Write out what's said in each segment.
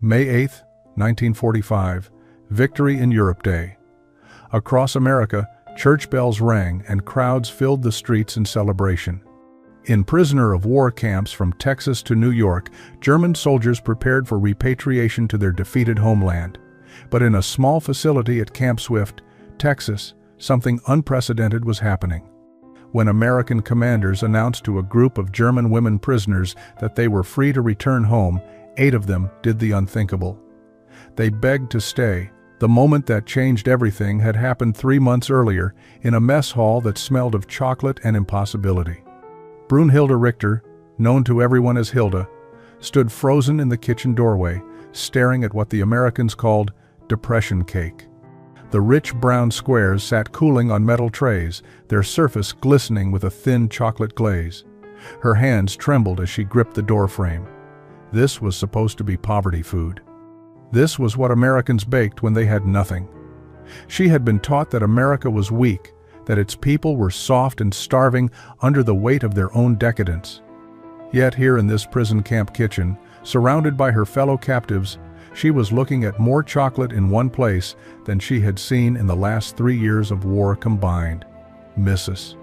May 8, 1945, Victory in Europe Day. Across America, church bells rang and crowds filled the streets in celebration. In prisoner of war camps from Texas to New York, German soldiers prepared for repatriation to their defeated homeland. But in a small facility at Camp Swift, Texas, something unprecedented was happening. When American commanders announced to a group of German women prisoners that they were free to return home, 8 of them did the unthinkable. They begged to stay. The moment that changed everything had happened 3 months earlier in a mess hall that smelled of chocolate and impossibility. Brunhilde Richter, known to everyone as Hilda, stood frozen in the kitchen doorway, staring at what the Americans called depression cake. The rich brown squares sat cooling on metal trays, their surface glistening with a thin chocolate glaze. Her hands trembled as she gripped the doorframe. This was supposed to be poverty food. This was what Americans baked when they had nothing. She had been taught that America was weak, that its people were soft and starving under the weight of their own decadence. Yet here in this prison camp kitchen, surrounded by her fellow captives, she was looking at more chocolate in one place than she had seen in the last 3 years of war combined. Mrs.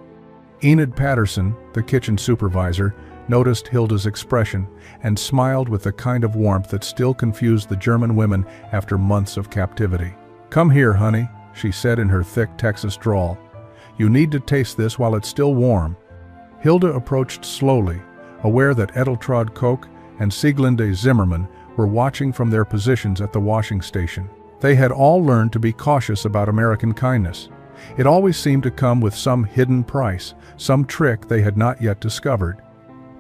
Enid Patterson, the kitchen supervisor, noticed Hilda's expression and smiled with the kind of warmth that still confused the German women after months of captivity. "Come here, honey," she said in her thick Texas drawl. "You need to taste this while it's still warm." Hilda approached slowly, aware that Edeltraud Koch and Sieglinde Zimmermann were watching from their positions at the washing station. They had all learned to be cautious about American kindness. It always seemed to come with some hidden price, some trick they had not yet discovered.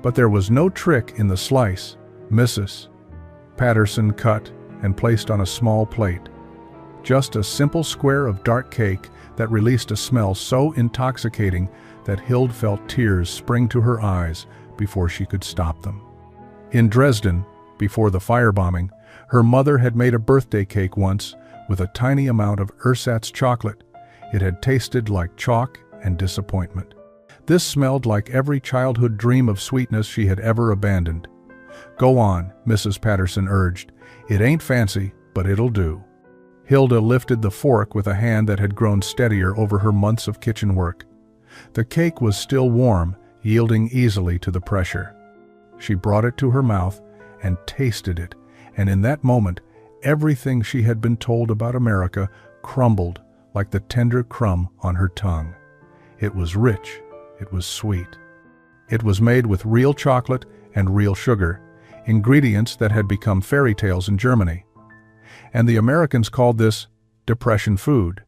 But there was no trick in the slice Mrs. Patterson cut and placed on a small plate. Just a simple square of dark cake that released a smell so intoxicating that Hilda felt tears spring to her eyes before she could stop them. In Dresden, before the firebombing, her mother had made a birthday cake once with a tiny amount of ersatz chocolate. It had tasted like chalk and disappointment. This smelled like every childhood dream of sweetness she had ever abandoned. "Go on," Mrs. Patterson urged. "It ain't fancy, but it'll do." Hilda lifted the fork with a hand that had grown steadier over her months of kitchen work. The cake was still warm, yielding easily to the pressure. She brought it to her mouth and tasted it, and in that moment, everything she had been told about America crumbled like the tender crumb on her tongue. It was rich. It was sweet. It was made with real chocolate and real sugar, ingredients that had become fairy tales in Germany. And the Americans called this depression food.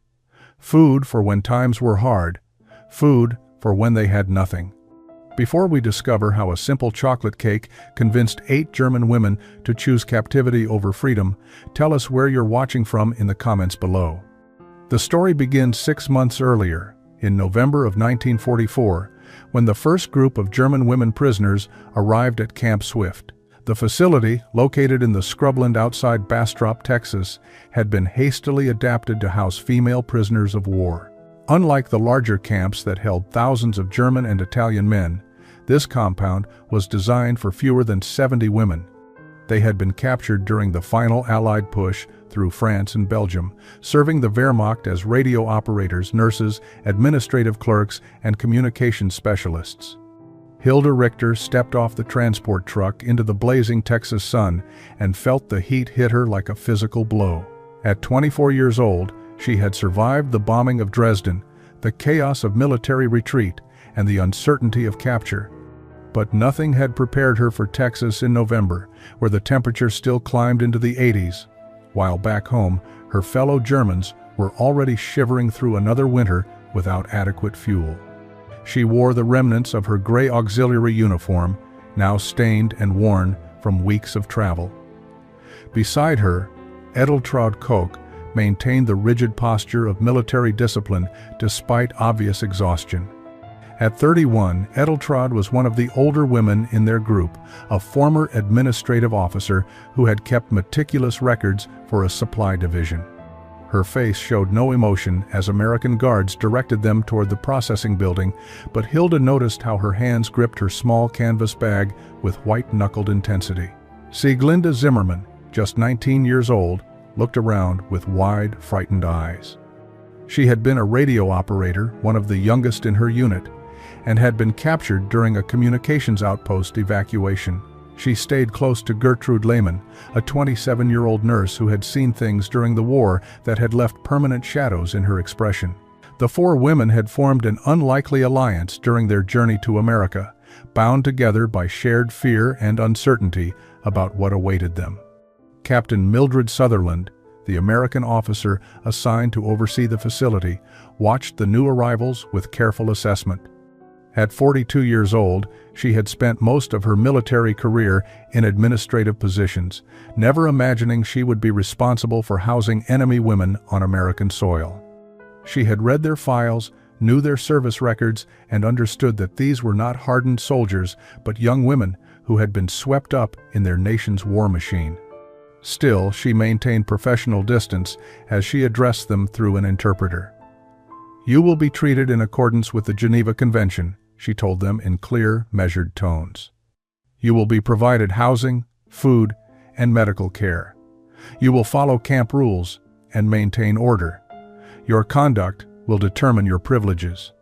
Food for when times were hard. Food for when they had nothing. Before we discover how a simple chocolate cake convinced 8 German women to choose captivity over freedom, tell us where you're watching from in the comments below. The story begins 6 months earlier, in November of 1944, when the first group of German women prisoners arrived at Camp Swift. The facility, located in the scrubland outside Bastrop, Texas, had been hastily adapted to house female prisoners of war. Unlike the larger camps that held thousands of German and Italian men, this compound was designed for fewer than 70 women. They had been captured during the final Allied push through France and Belgium, serving the Wehrmacht as radio operators, nurses, administrative clerks, and communication specialists. Hilda Richter stepped off the transport truck into the blazing Texas sun and felt the heat hit her like a physical blow. At 24 years old, she had survived the bombing of Dresden, the chaos of military retreat, and the uncertainty of capture. But nothing had prepared her for Texas in November, where the temperature still climbed into the 80s. While back home, her fellow Germans were already shivering through another winter without adequate fuel. She wore the remnants of her gray auxiliary uniform, now stained and worn from weeks of travel. Beside her, Edeltraud Koch maintained the rigid posture of military discipline despite obvious exhaustion. At 31, Edeltraud was one of the older women in their group, a former administrative officer who had kept meticulous records for a supply division. Her face showed no emotion as American guards directed them toward the processing building, but Hilda noticed how her hands gripped her small canvas bag with white-knuckled intensity. Sieglinde Zimmermann, just 19 years old, looked around with wide, frightened eyes. She had been a radio operator, one of the youngest in her unit, and had been captured during a communications outpost evacuation. She stayed close to Gertrude Lehmann, a 27-year-old nurse who had seen things during the war that had left permanent shadows in her expression. The four women had formed an unlikely alliance during their journey to America, bound together by shared fear and uncertainty about what awaited them. Captain Mildred Sutherland, the American officer assigned to oversee the facility, watched the new arrivals with careful assessment. At 42 years old, she had spent most of her military career in administrative positions, never imagining she would be responsible for housing enemy women on American soil. She had read their files, knew their service records, and understood that these were not hardened soldiers, but young women who had been swept up in their nation's war machine. Still, she maintained professional distance as she addressed them through an interpreter. "You will be treated in accordance with the Geneva Convention," she told them in clear, measured tones. "You will be provided housing, food, and medical care. You will follow camp rules and maintain order. Your conduct will determine your privileges."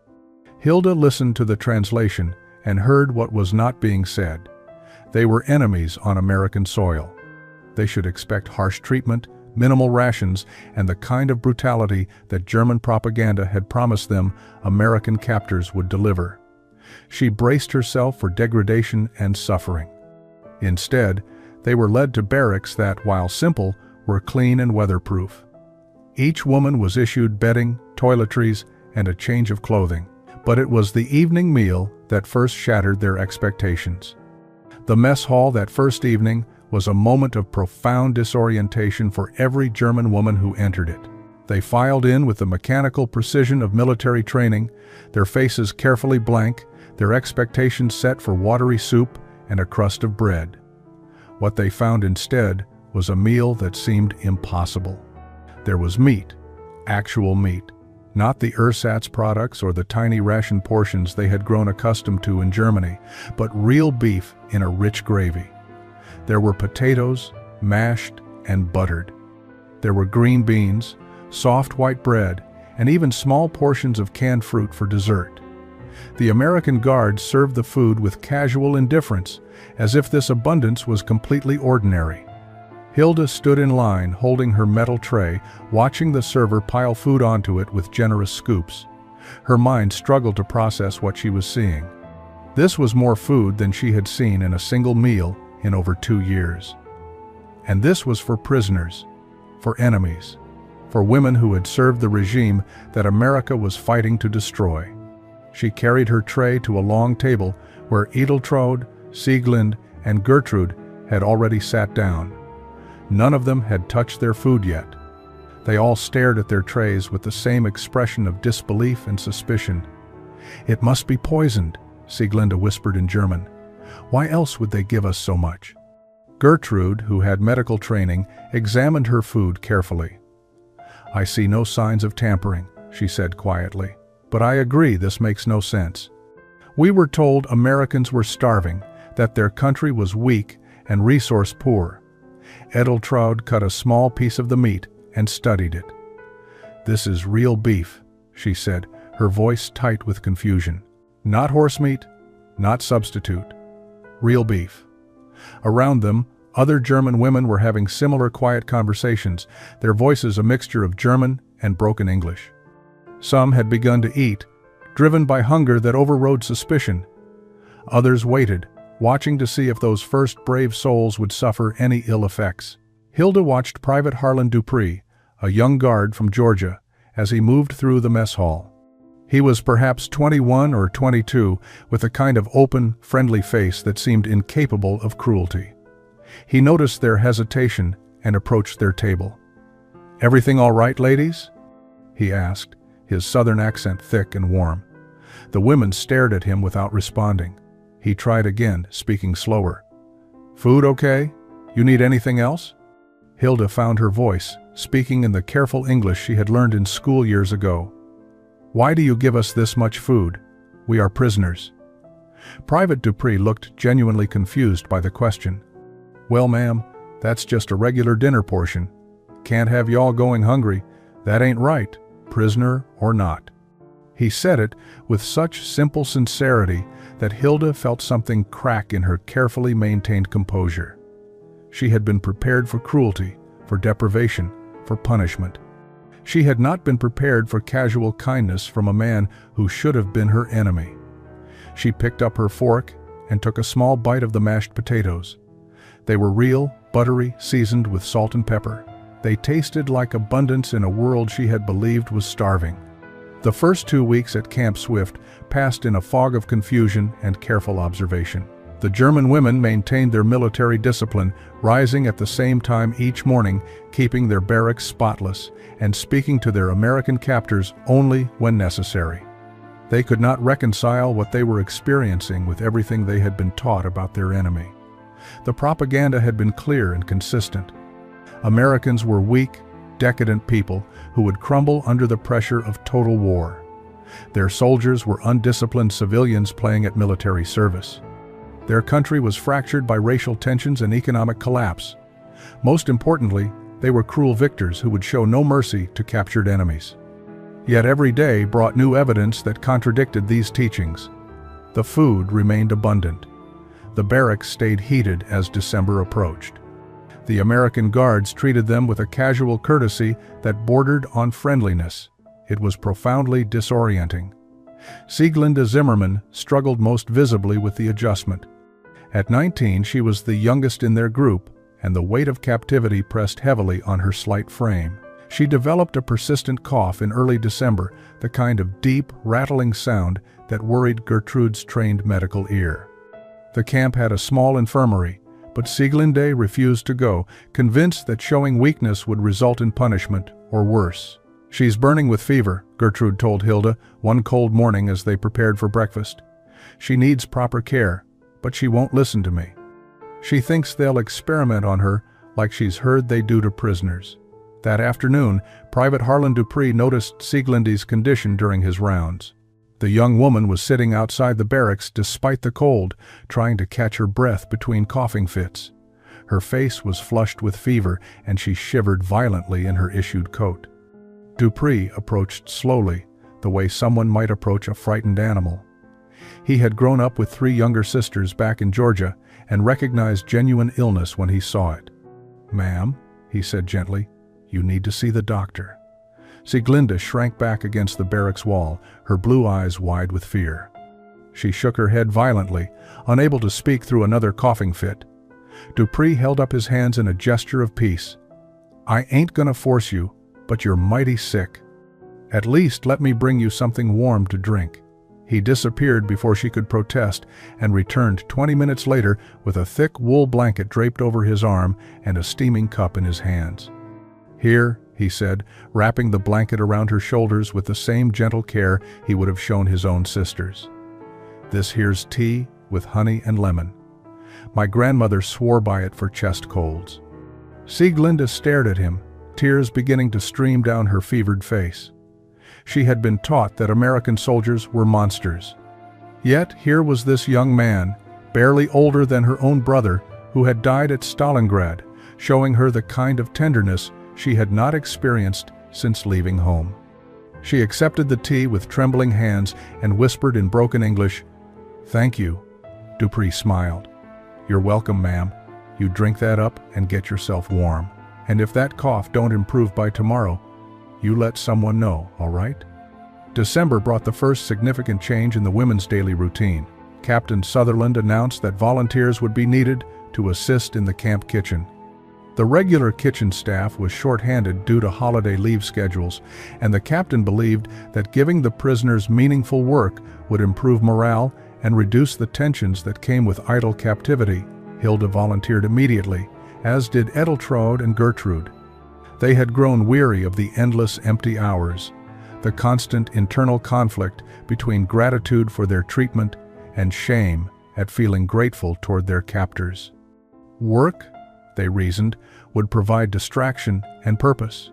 Hilda listened to the translation and heard what was not being said. They were enemies on American soil. They should expect harsh treatment, minimal rations, and the kind of brutality that German propaganda had promised them American captors would deliver. She braced herself for degradation and suffering. Instead, they were led to barracks that, while simple, were clean and weatherproof. Each woman was issued bedding, toiletries, and a change of clothing. But it was the evening meal that first shattered their expectations. The mess hall that first evening was a moment of profound disorientation for every German woman who entered it. They filed in with the mechanical precision of military training, their faces carefully blank, their expectations set for watery soup and a crust of bread. What they found instead was a meal that seemed impossible. There was meat, actual meat, not the ersatz products or the tiny ration portions they had grown accustomed to in Germany, but real beef in a rich gravy. There were potatoes, mashed and buttered. There were green beans, soft white bread, and even small portions of canned fruit for dessert. The American guards served the food with casual indifference, as if this abundance was completely ordinary. Hilda stood in line holding her metal tray, watching the server pile food onto it with generous scoops. Her mind struggled to process what she was seeing. This was more food than she had seen in a single meal in over 2 years. And this was for prisoners, for enemies, for women who had served the regime that America was fighting to destroy. She carried her tray to a long table where Edeltraud, Sieglinde, and Gertrude had already sat down. None of them had touched their food yet. They all stared at their trays with the same expression of disbelief and suspicion. "It must be poisoned," Sieglinde whispered in German. "Why else would they give us so much?" Gertrude, who had medical training, examined her food carefully. "I see no signs of tampering," she said quietly. "But I agree this makes no sense. We were told Americans were starving, that their country was weak and resource poor." Edeltraud cut a small piece of the meat and studied it. "This is real beef," she said, her voice tight with confusion. "Not horse meat, not substitute. Real beef." Around them, other German women were having similar quiet conversations, their voices a mixture of German and broken English. Some had begun to eat, driven by hunger that overrode suspicion. Others waited, watching to see if those first brave souls would suffer any ill effects. Hilda watched Private Harlan Dupree, a young guard from Georgia, as he moved through the mess hall. He was perhaps 21 or 22, with a kind of open, friendly face that seemed incapable of cruelty. He noticed their hesitation and approached their table. "Everything all right, ladies?" he asked, his southern accent thick and warm. The women stared at him without responding. He tried again, speaking slower. "Food okay? You need anything else?" Hilda found her voice, speaking in the careful English she had learned in school years ago. "Why do you give us this much food? We are prisoners." Private Dupree looked genuinely confused by the question. "Well, ma'am, That's just a regular dinner portion. Can't have y'all going hungry. That ain't right, prisoner or not." He said it with such simple sincerity that Hilda felt something crack in her carefully maintained composure. She had been prepared for cruelty, for deprivation, for punishment. She had not been prepared for casual kindness from a man who should have been her enemy. She picked up her fork and took a small bite of the mashed potatoes. They were real, buttery, seasoned with salt and pepper. They tasted like abundance in a world she had believed was starving. The first 2 weeks at Camp Swift passed in a fog of confusion and careful observation. The German women maintained their military discipline, rising at the same time each morning, keeping their barracks spotless, and speaking to their American captors only when necessary. They could not reconcile what they were experiencing with everything they had been taught about their enemy. The propaganda had been clear and consistent. Americans were weak, decadent people who would crumble under the pressure of total war. Their soldiers were undisciplined civilians playing at military service. Their country was fractured by racial tensions and economic collapse. Most importantly, they were cruel victors who would show no mercy to captured enemies. Yet every day brought new evidence that contradicted these teachings. The food remained abundant. The barracks stayed heated as December approached. The American guards treated them with a casual courtesy that bordered on friendliness. It was profoundly disorienting. Sieglinde Zimmermann struggled most visibly with the adjustment. At 19, she was the youngest in their group, and the weight of captivity pressed heavily on her slight frame. She developed a persistent cough in early December, the kind of deep, rattling sound that worried Gertrude's trained medical ear. The camp had a small infirmary, but Sieglinde refused to go, convinced that showing weakness would result in punishment, or worse. "She's burning with fever," Gertrude told Hilda one cold morning as they prepared for breakfast. "She needs proper care, but she won't listen to me. She thinks they'll experiment on her like she's heard they do to prisoners." That afternoon, Private Harlan Dupree noticed Sieglinde's condition during his rounds. The young woman was sitting outside the barracks despite the cold, trying to catch her breath between coughing fits. Her face was flushed with fever, and she shivered violently in her issued coat. Dupree approached slowly, the way someone might approach a frightened animal. He had grown up with 3 younger sisters back in Georgia and recognized genuine illness when he saw it. "Ma'am," he said gently, "you need to see the doctor." Sieglinde shrank back against the barracks wall, her blue eyes wide with fear. She shook her head violently, unable to speak through another coughing fit. Dupree held up his hands in a gesture of peace. "I ain't gonna force you, but you're mighty sick. At least let me bring you something warm to drink." He disappeared before she could protest and returned 20 minutes later with a thick wool blanket draped over his arm and a steaming cup in his hands. "Here," he said, wrapping the blanket around her shoulders with the same gentle care he would have shown his own sisters. "This here's tea with honey and lemon. My grandmother swore by it for chest colds." Sieglinde stared at him, tears beginning to stream down her fevered face. She had been taught that American soldiers were monsters. Yet here was this young man, barely older than her own brother, who had died at Stalingrad, showing her the kind of tenderness she had not experienced since leaving home. She accepted the tea with trembling hands and whispered in broken English, "Thank you." Dupree smiled. "You're welcome, ma'am. You drink that up and get yourself warm. And if that cough don't improve by tomorrow, you let someone know, all right?" December brought the first significant change in the women's daily routine. Captain Sutherland announced that volunteers would be needed to assist in the camp kitchen. The regular kitchen staff was short-handed due to holiday leave schedules, and the captain believed that giving the prisoners meaningful work would improve morale and reduce the tensions that came with idle captivity. Hilda volunteered immediately, as did Edeltraud and Gertrude. They had grown weary of the endless empty hours, the constant internal conflict between gratitude for their treatment and shame at feeling grateful toward their captors. Work, they reasoned, would provide distraction and purpose.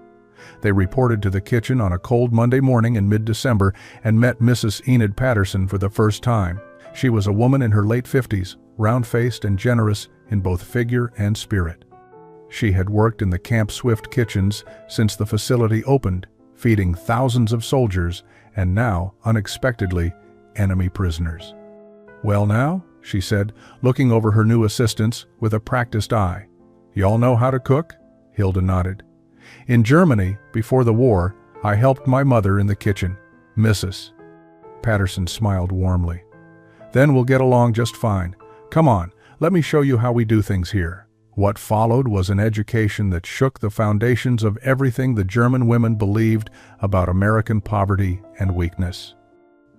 They reported to the kitchen on a cold Monday morning in mid-December and met Mrs. Enid Patterson for the first time. She was a woman in her late 50s, round-faced and generous in both figure and spirit. She had worked in the Camp Swift kitchens since the facility opened, feeding thousands of soldiers and now, unexpectedly, enemy prisoners. "Well now," she said, looking over her new assistants with a practiced eye. "Y'all know how to cook?" Hilda nodded. "In Germany, before the war, I helped my mother in the kitchen, Mrs. Patterson smiled warmly. "Then we'll get along just fine. Come on, let me show you how we do things here." What followed was an education that shook the foundations of everything the German women believed about American poverty and weakness.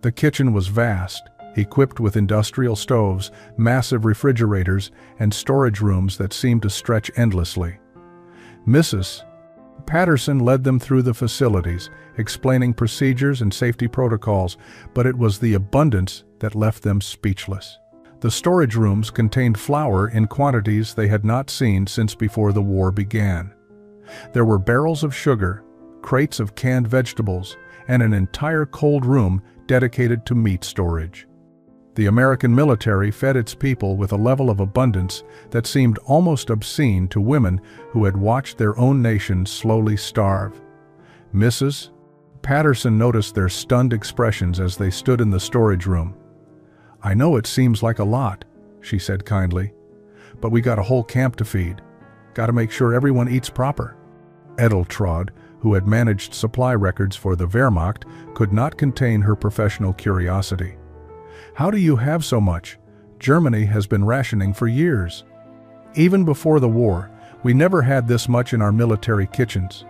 The kitchen was vast, equipped with industrial stoves, massive refrigerators, and storage rooms that seemed to stretch endlessly. Mrs. Patterson led them through the facilities, explaining procedures and safety protocols, but it was the abundance that left them speechless. The storage rooms contained flour in quantities they had not seen since before the war began. There were barrels of sugar, crates of canned vegetables, and an entire cold room dedicated to meat storage. The American military fed its people with a level of abundance that seemed almost obscene to women who had watched their own nation slowly starve. Mrs. Patterson noticed their stunned expressions as they stood in the storage room. "I know it seems like a lot," she said kindly, "but we got a whole camp to feed. Got to make sure everyone eats proper." Edeltraud, who had managed supply records for the Wehrmacht, could not contain her professional curiosity. "How do you have so much? Germany has been rationing for years." "Even before the war, we never had this much in our military kitchens."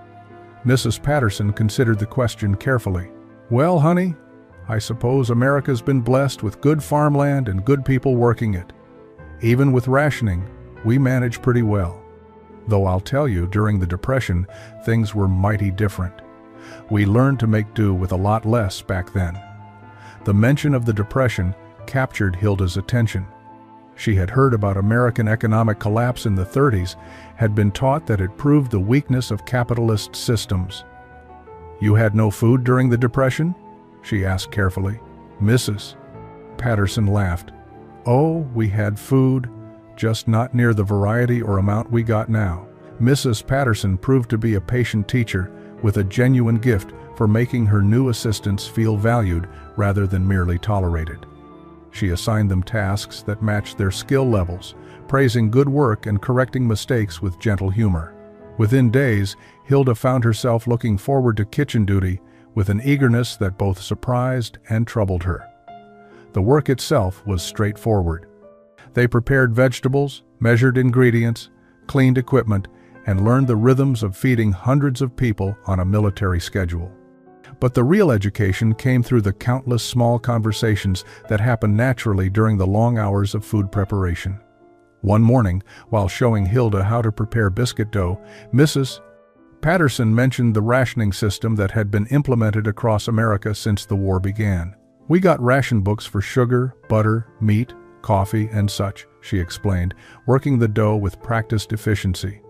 Mrs. Patterson considered the question carefully. "Well, honey, I suppose America's been blessed with good farmland and good people working it. Even with rationing, we manage pretty well. Though I'll tell you, during the Depression, things were mighty different. We learned to make do with a lot less back then." The mention of the Depression captured Hilda's attention. She had heard about American economic collapse in the 30s, had been taught that it proved the weakness of capitalist systems. "You had no food during the Depression?" she asked carefully. Mrs. Patterson laughed. "Oh, we had food, just not near the variety or amount we got now." Mrs. Patterson proved to be a patient teacher with a genuine gift for making her new assistants feel valued rather than merely tolerated. She assigned them tasks that matched their skill levels, praising good work and correcting mistakes with gentle humor. Within days, Hilda found herself looking forward to kitchen duty with an eagerness that both surprised and troubled her. The work itself was straightforward. They prepared vegetables, measured ingredients, cleaned equipment, and learned the rhythms of feeding hundreds of people on a military schedule. But the real education came through the countless small conversations that happened naturally during the long hours of food preparation. One morning, while showing Hilda how to prepare biscuit dough, Mrs. Patterson mentioned the rationing system that had been implemented across America since the war began. "We got ration books for sugar, butter, meat, coffee, and such," she explained, working the dough with practiced efficiency.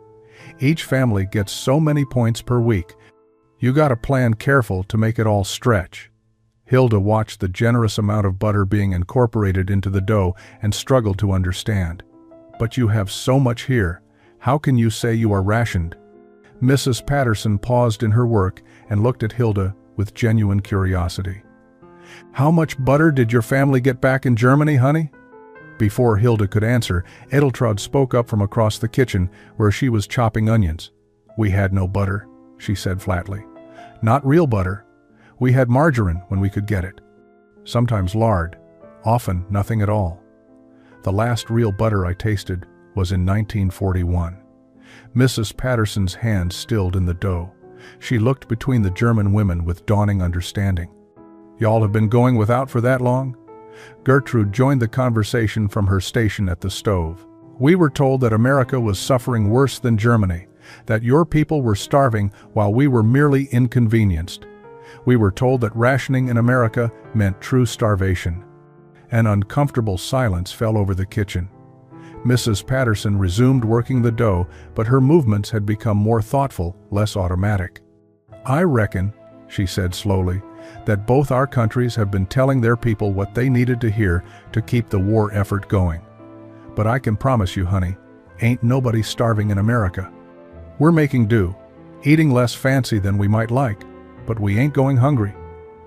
"Each family gets so many points per week. You gotta plan careful to make it all stretch." Hilda watched the generous amount of butter being incorporated into the dough and struggled to understand. "But you have so much here. How can you say you are rationed?" Mrs. Patterson paused in her work and looked at Hilda with genuine curiosity. "How much butter did your family get back in Germany, honey?" Before Hilda could answer, Edeltraud spoke up from across the kitchen where she was chopping onions. "We had no butter," she said flatly. "Not real butter. We had margarine when we could get it. Sometimes lard, often nothing at all. The last real butter I tasted was in 1941. Mrs. Patterson's hands stilled in the dough. She looked between the German women with dawning understanding. "Y'all have been going without for that long?" Gertrude joined the conversation from her station at the stove. "We were told that America was suffering worse than Germany, that your people were starving while we were merely inconvenienced. We were told that rationing in America meant true starvation." An uncomfortable silence fell over the kitchen. Mrs. Patterson resumed working the dough, but her movements had become more thoughtful, less automatic. "I reckon," she said slowly, "that both our countries have been telling their people what they needed to hear to keep the war effort going. But I can promise you, honey, ain't nobody starving in America." We're making do, eating less fancy than we might like, but we ain't going hungry."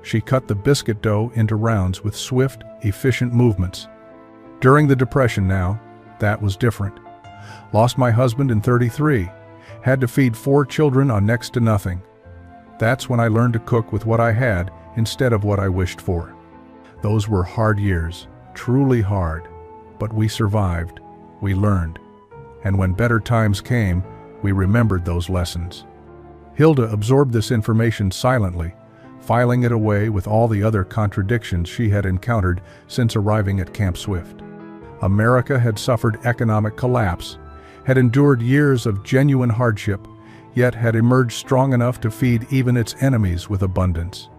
She cut the biscuit dough into rounds with swift, efficient movements. During the Depression now, that was different. Lost my husband in '33, had to feed 4 children on next to nothing. That's when I learned to cook with what I had instead of what I wished for. Those were hard years, truly hard, but we survived, we learned, and when better times came, we remembered those lessons. Hilda absorbed this information silently, filing it away with all the other contradictions she had encountered since arriving at Camp Swift. America had suffered economic collapse, had endured years of genuine hardship, yet had emerged strong enough to feed even its enemies with abundance.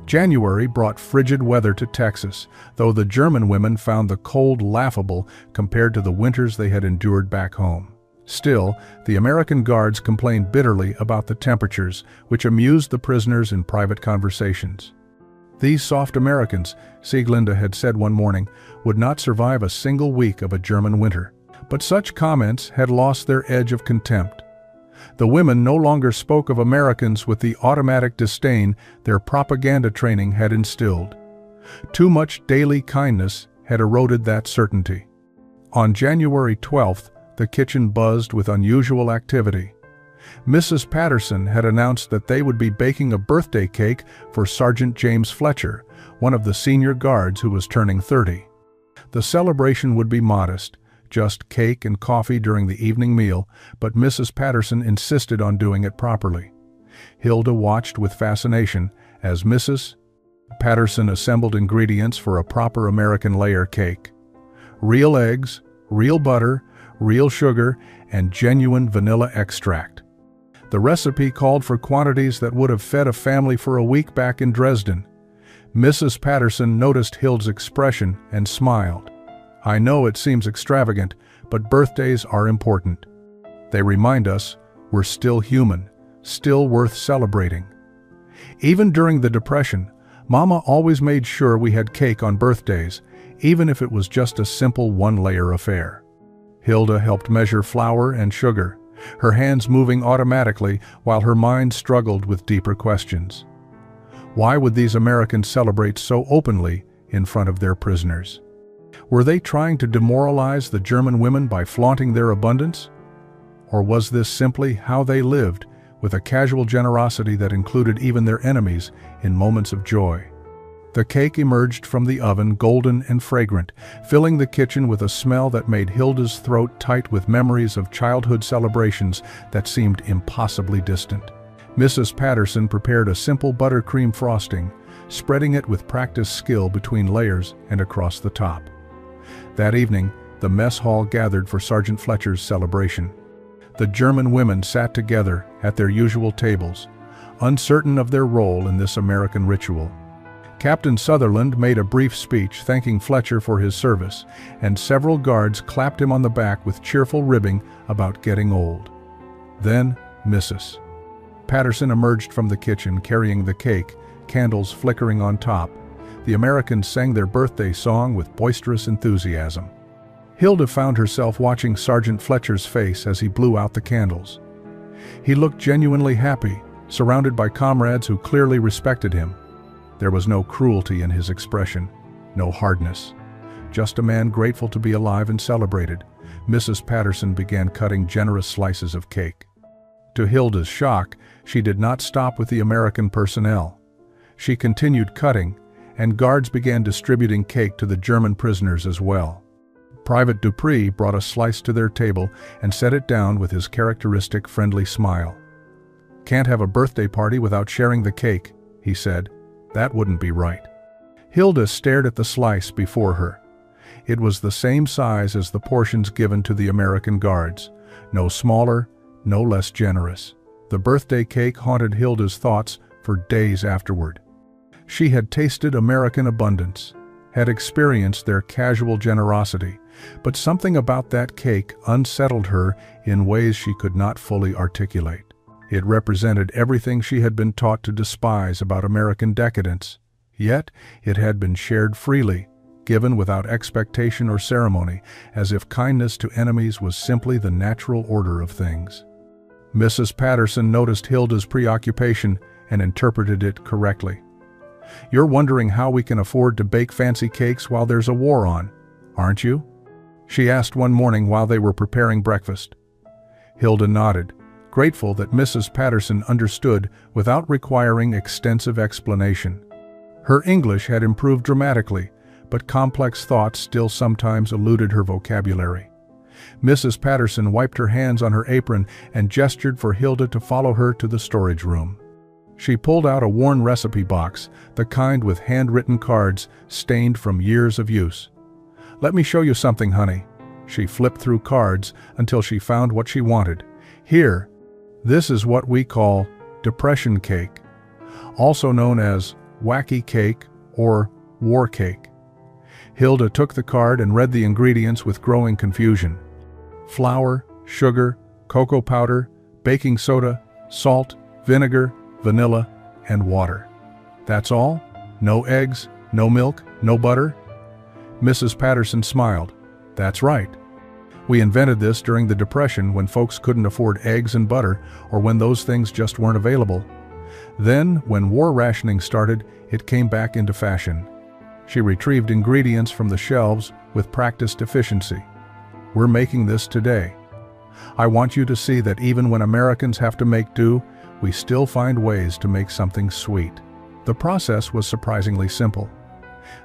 January brought frigid weather to Texas, though the German women found the cold laughable compared to the winters they had endured back home. Still, the American guards complained bitterly about the temperatures, which amused the prisoners in private conversations. These soft Americans, Sieglinde had said one morning, would not survive a single week of a German winter. But such comments had lost their edge of contempt. The women no longer spoke of Americans with the automatic disdain their propaganda training had instilled. Too much daily kindness had eroded that certainty. On January 12th, the kitchen buzzed with unusual activity. Mrs. Patterson had announced that they would be baking a birthday cake for Sergeant James Fletcher, one of the senior guards who was turning 30. The celebration would be modest, just cake and coffee during the evening meal, but Mrs. Patterson insisted on doing it properly. Hilda watched with fascination as Mrs. Patterson assembled ingredients for a proper American layer cake. Real eggs, real butter, real sugar, and genuine vanilla extract. The recipe called for quantities that would have fed a family for a week back in Dresden. Mrs. Patterson noticed Hilda's expression and smiled. "I know it seems extravagant, but birthdays are important. They remind us we're still human, still worth celebrating." Even during the Depression, Mama always made sure we had cake on birthdays, even if it was just a simple one-layer affair. Hilda helped measure flour and sugar, her hands moving automatically while her mind struggled with deeper questions. Why would these Americans celebrate so openly in front of their prisoners? Were they trying to demoralize the German women by flaunting their abundance? Or was this simply how they lived, with a casual generosity that included even their enemies in moments of joy? The cake emerged from the oven golden and fragrant, filling the kitchen with a smell that made Hilda's throat tight with memories of childhood celebrations that seemed impossibly distant. Mrs. Patterson prepared a simple buttercream frosting, spreading it with practiced skill between layers and across the top. That evening, the mess hall gathered for Sergeant Fletcher's celebration. The German women sat together at their usual tables, uncertain of their role in this American ritual. Captain Sutherland made a brief speech thanking Fletcher for his service, and several guards clapped him on the back with cheerful ribbing about getting old. Then, Mrs. Patterson emerged from the kitchen carrying the cake, candles flickering on top. The Americans sang their birthday song with boisterous enthusiasm. Hilda found herself watching Sergeant Fletcher's face as he blew out the candles. He looked genuinely happy, surrounded by comrades who clearly respected him. There was no cruelty in his expression, no hardness. Just a man grateful to be alive and celebrated. Mrs. Patterson began cutting generous slices of cake. To Hilda's shock, she did not stop with the American personnel. She continued cutting, and guards began distributing cake to the German prisoners as well. Private Dupree brought a slice to their table and set it down with his characteristic friendly smile. "Can't have a birthday party without sharing the cake," he said. "That wouldn't be right." Hilda stared at the slice before her. It was the same size as the portions given to the American guards, no smaller, no less generous. The birthday cake haunted Hilda's thoughts for days afterward. She had tasted American abundance, had experienced their casual generosity, but something about that cake unsettled her in ways she could not fully articulate. It represented everything she had been taught to despise about American decadence, yet it had been shared freely, given without expectation or ceremony, as if kindness to enemies was simply the natural order of things. Mrs. Patterson noticed Hilda's preoccupation and interpreted it correctly. "You're wondering how we can afford to bake fancy cakes while there's a war on, aren't you?" she asked one morning while they were preparing breakfast. Hilda nodded, grateful that Mrs. Patterson understood without requiring extensive explanation. Her English had improved dramatically, but complex thoughts still sometimes eluded her vocabulary. Mrs. Patterson wiped her hands on her apron and gestured for Hilda to follow her to the storage room. She pulled out a worn recipe box, the kind with handwritten cards stained from years of use. "Let me show you something, honey." She flipped through cards until she found what she wanted. "Here, this is what we call depression cake, also known as wacky cake or war cake." Hilda took the card and read the ingredients with growing confusion. Flour, sugar, cocoa powder, baking soda, salt, vinegar, vanilla, and water. "That's all? No eggs, no milk, no butter?" Mrs. Patterson smiled. "That's right. We invented this during the Depression when folks couldn't afford eggs and butter, or when those things just weren't available. Then, when war rationing started, it came back into fashion." She retrieved ingredients from the shelves with practiced efficiency. "We're making this today. I want you to see that even when Americans have to make do, we still find ways to make something sweet." The process was surprisingly simple.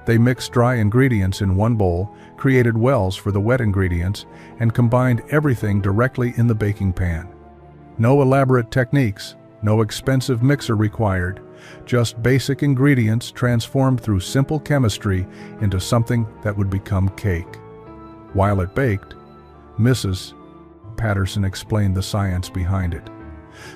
They mixed dry ingredients in one bowl, created wells for the wet ingredients, and combined everything directly in the baking pan. No elaborate techniques, no expensive mixer required, just basic ingredients transformed through simple chemistry into something that would become cake. While it baked, Mrs. Patterson explained the science behind it.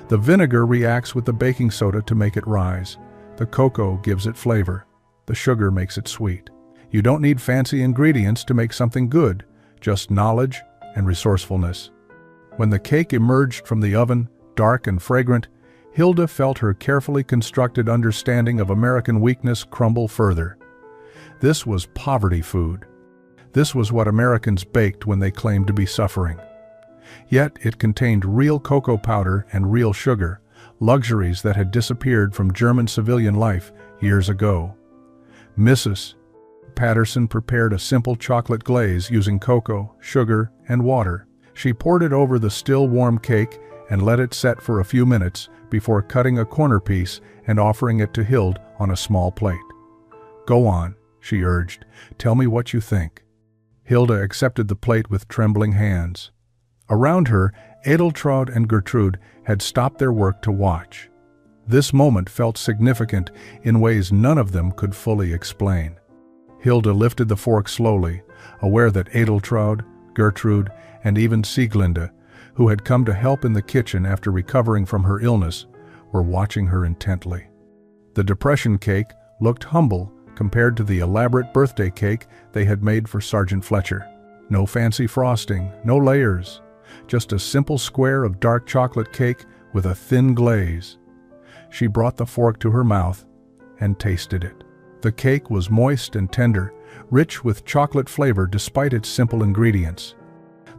The vinegar reacts with the baking soda to make it rise. The cocoa gives it flavor. The sugar makes it sweet. You don't need fancy ingredients to make something good, just knowledge and resourcefulness. When the cake emerged from the oven, dark and fragrant, Hilda felt her carefully constructed understanding of American weakness crumble further. This was poverty food. This was what Americans baked when they claimed to be suffering. Yet it contained real cocoa powder and real sugar, luxuries that had disappeared from German civilian life years ago. Mrs. Patterson prepared a simple chocolate glaze using cocoa, sugar, and water. She poured it over the still warm cake and let it set for a few minutes before cutting a corner piece and offering it to Hilda on a small plate. "Go on," she urged. "Tell me what you think." Hilda accepted the plate with trembling hands. Around her, Edeltraud and Gertrude had stopped their work to watch. This moment felt significant in ways none of them could fully explain. Hilda lifted the fork slowly, aware that Edeltraud, Gertrude, and even Sieglinde, who had come to help in the kitchen after recovering from her illness, were watching her intently. The depression cake looked humble compared to the elaborate birthday cake they had made for Sergeant Fletcher. No fancy frosting, no layers, just a simple square of dark chocolate cake with a thin glaze. She brought the fork to her mouth and tasted it. The cake was moist and tender, rich with chocolate flavor despite its simple ingredients.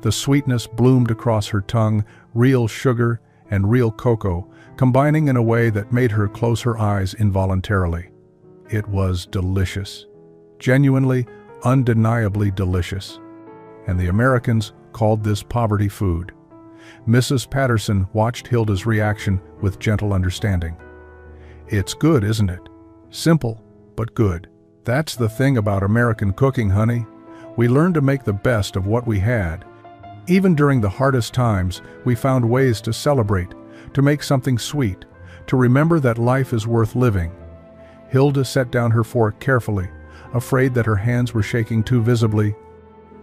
The sweetness bloomed across her tongue, real sugar and real cocoa, combining in a way that made her close her eyes involuntarily. It was delicious. Genuinely, undeniably delicious. And the Americans called this poverty food. Mrs. Patterson watched Hilda's reaction with gentle understanding. "It's good, isn't it? Simple, but good. That's the thing about American cooking, honey. We learned to make the best of what we had. Even during the hardest times, we found ways to celebrate, to make something sweet, to remember that life is worth living." Hilda set down her fork carefully, afraid that her hands were shaking too visibly.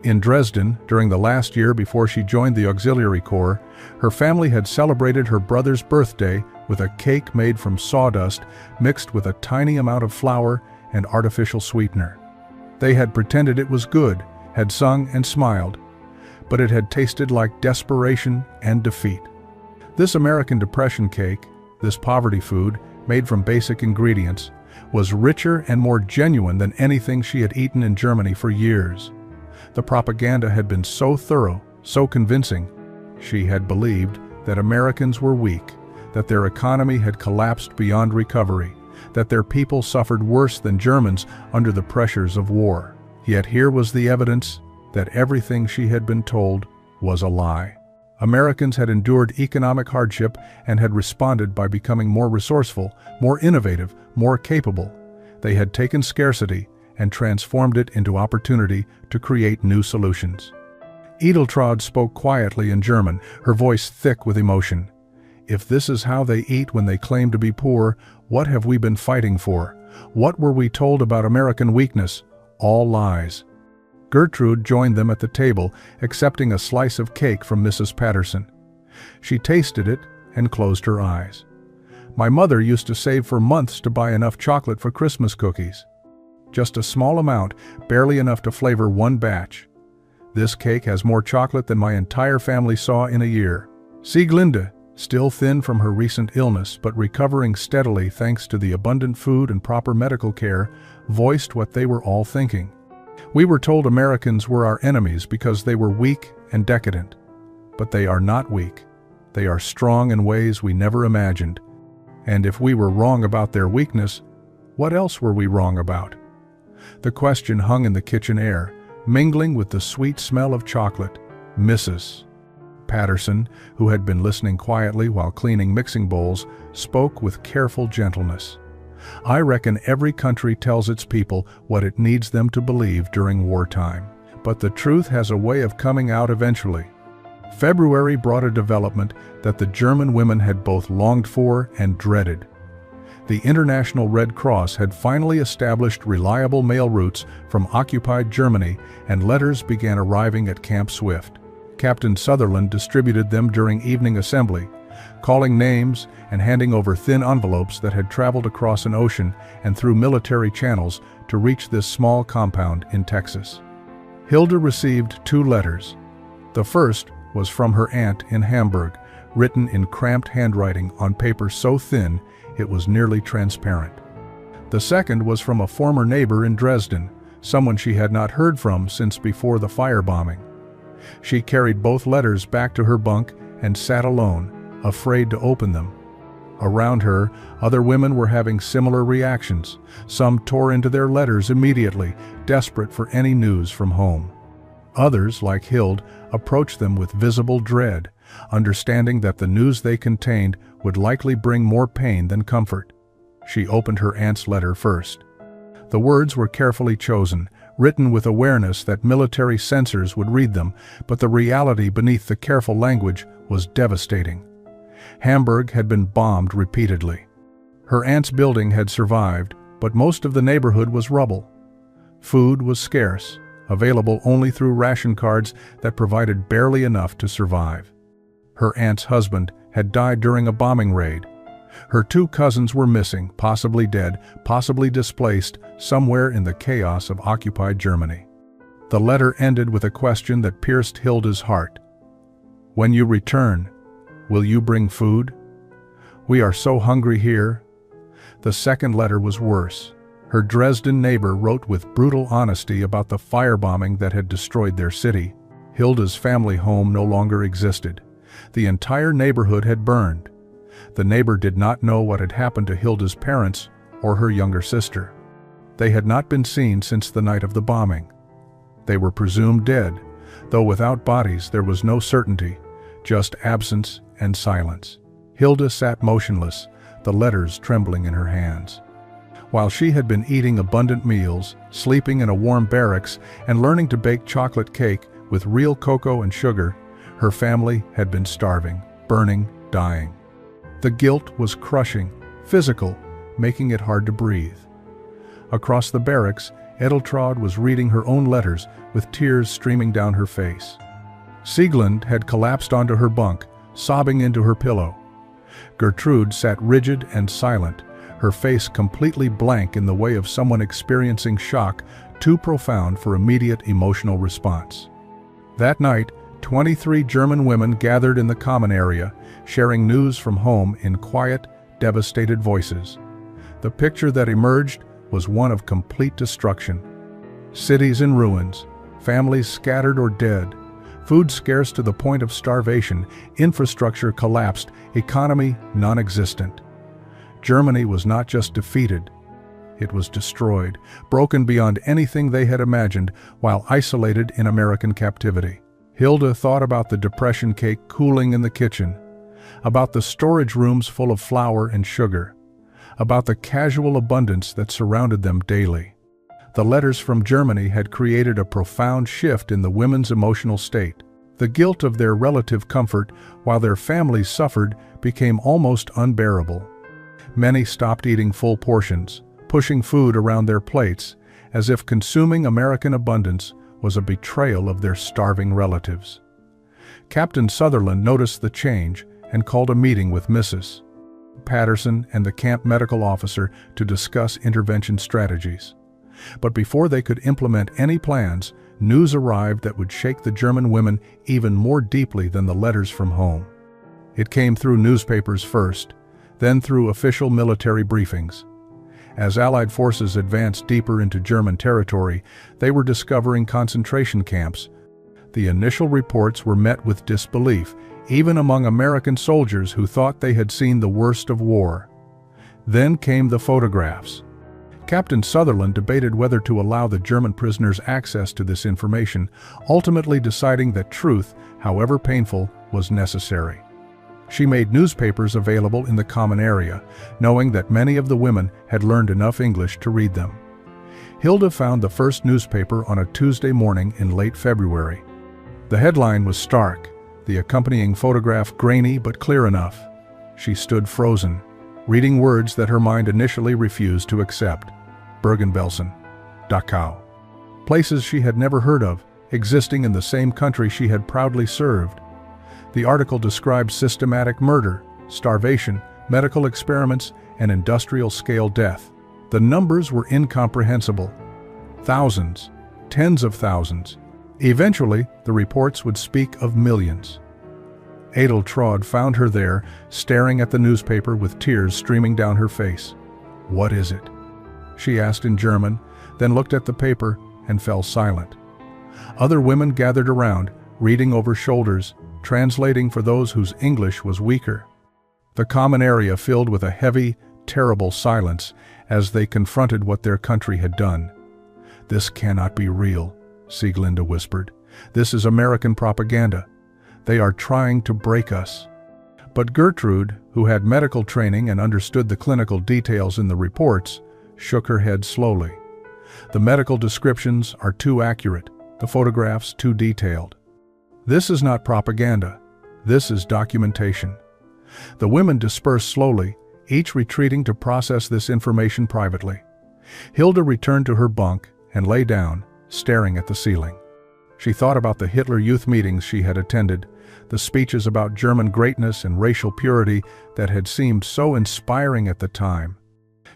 In Dresden, during the last year before she joined the Auxiliary Corps, her family had celebrated her brother's birthday with a cake made from sawdust mixed with a tiny amount of flour and artificial sweetener. They had pretended it was good, had sung and smiled, but it had tasted like desperation and defeat. This American Depression cake, this poverty food, made from basic ingredients, was richer and more genuine than anything she had eaten in Germany for years. The propaganda had been so thorough, so convincing, she had believed that Americans were weak, that their economy had collapsed beyond recovery, that their people suffered worse than Germans under the pressures of war. Yet here was the evidence that everything she had been told was a lie. Americans had endured economic hardship and had responded by becoming more resourceful, more innovative, more capable. They had taken scarcity and transformed it into opportunity to create new solutions. Edeltraud spoke quietly in German, her voice thick with emotion. If this is how they eat when they claim to be poor, what have we been fighting for? What were we told about American weakness? All lies. Gertrude joined them at the table, accepting a slice of cake from Mrs. Patterson. She tasted it and closed her eyes. My mother used to save for months to buy enough chocolate for Christmas cookies. Just a small amount, barely enough to flavor one batch. This cake has more chocolate than my entire family saw in a year. Sieglinde, still thin from her recent illness but recovering steadily thanks to the abundant food and proper medical care, voiced what they were all thinking. We were told Americans were our enemies because they were weak and decadent. But they are not weak. They are strong in ways we never imagined. And if we were wrong about their weakness, what else were we wrong about? The question hung in the kitchen air, mingling with the sweet smell of chocolate. Mrs. Patterson, who had been listening quietly while cleaning mixing bowls, spoke with careful gentleness. I reckon every country tells its people what it needs them to believe during wartime. But the truth has a way of coming out eventually. February brought a development that the German women had both longed for and dreaded. The International Red Cross had finally established reliable mail routes from occupied Germany, and letters began arriving at Camp Swift. Captain Sutherland distributed them during evening assembly, calling names and handing over thin envelopes that had traveled across an ocean and through military channels to reach this small compound in Texas. Hilda received 2 letters. The first was from her aunt in Hamburg, written in cramped handwriting on paper so thin it was nearly transparent. The second was from a former neighbor in Dresden, someone she had not heard from since before the firebombing. She carried both letters back to her bunk and sat alone, afraid to open them. Around her, other women were having similar reactions. Some tore into their letters immediately, desperate for any news from home. Others, like Hild, approached them with visible dread, understanding that the news they contained would likely bring more pain than comfort. She opened her aunt's letter first. The words were carefully chosen, written with awareness that military censors would read them, but the reality beneath the careful language was devastating. Hamburg had been bombed repeatedly. Her aunt's building had survived, but most of the neighborhood was rubble. Food was scarce, available only through ration cards that provided barely enough to survive. Her aunt's husband had died during a bombing raid. Her 2 cousins were missing, possibly dead, possibly displaced, somewhere in the chaos of occupied Germany. The letter ended with a question that pierced Hilda's heart. When you return, will you bring food? We are so hungry here. The second letter was worse. Her Dresden neighbor wrote with brutal honesty about the firebombing that had destroyed their city. Hilda's family home no longer existed. The entire neighborhood had burned. The neighbor did not know what had happened to Hilda's parents or her younger sister. They had not been seen since the night of the bombing. They were presumed dead, though without bodies there was no certainty, just absence and silence. Hilda sat motionless, the letters trembling in her hands. While she had been eating abundant meals, sleeping in a warm barracks, and learning to bake chocolate cake with real cocoa and sugar, her family had been starving, burning, dying. The guilt was crushing, physical, making it hard to breathe. Across the barracks, Edeltraud was reading her own letters with tears streaming down her face. Sieglinde had collapsed onto her bunk, sobbing into her pillow. Gertrude sat rigid and silent, her face completely blank in the way of someone experiencing shock too profound for immediate emotional response. That night, 23 German women gathered in the common area, sharing news from home in quiet, devastated voices. The picture that emerged was one of complete destruction. Cities in ruins, families scattered or dead, Food scarce to the point of starvation, infrastructure collapsed, economy non-existent. Germany was not just defeated, it was destroyed, broken beyond anything they had imagined while isolated in American captivity. Hilda thought about the depression cake cooling in the kitchen, about the storage rooms full of flour and sugar, about the casual abundance that surrounded them daily. The letters from Germany had created a profound shift in the women's emotional state. The guilt of their relative comfort while their families suffered became almost unbearable. Many stopped eating full portions, pushing food around their plates, as if consuming American abundance was a betrayal of their starving relatives. Captain Sutherland noticed the change and called a meeting with Mrs. Patterson and the camp medical officer to discuss intervention strategies. But before they could implement any plans, news arrived that would shake the German women even more deeply than the letters from home. It came through newspapers first, then through official military briefings. As Allied forces advanced deeper into German territory, they were discovering concentration camps. The initial reports were met with disbelief, even among American soldiers who thought they had seen the worst of war. Then came the photographs. Captain Sutherland debated whether to allow the German prisoners access to this information, ultimately deciding that truth, however painful, was necessary. She made newspapers available in the common area, knowing that many of the women had learned enough English to read them. Hilda found the first newspaper on a Tuesday morning in late February. The headline was stark, the accompanying photograph grainy but clear enough. She stood frozen, reading words that her mind initially refused to accept. Bergen-Belsen, Dachau. Places she had never heard of, existing in the same country she had proudly served. The article described systematic murder, starvation, medical experiments, and industrial-scale death. The numbers were incomprehensible. Thousands, tens of thousands. Eventually, the reports would speak of millions. Edeltraud found her there, staring at the newspaper with tears streaming down her face. "What is it?" she asked in German, then looked at the paper and fell silent. Other women gathered around, reading over shoulders, translating for those whose English was weaker. The common area filled with a heavy, terrible silence as they confronted what their country had done. "This cannot be real," Sieglinde whispered. "This is American propaganda. They are trying to break us." But Gertrude, who had medical training and understood the clinical details in the reports, shook her head slowly. "The medical descriptions are too accurate, the photographs too detailed. This is not propaganda. This is documentation." The women dispersed slowly, each retreating to process this information privately. Hilda returned to her bunk and lay down, staring at the ceiling. She thought about the Hitler Youth meetings she had attended, the speeches about German greatness and racial purity that had seemed so inspiring at the time.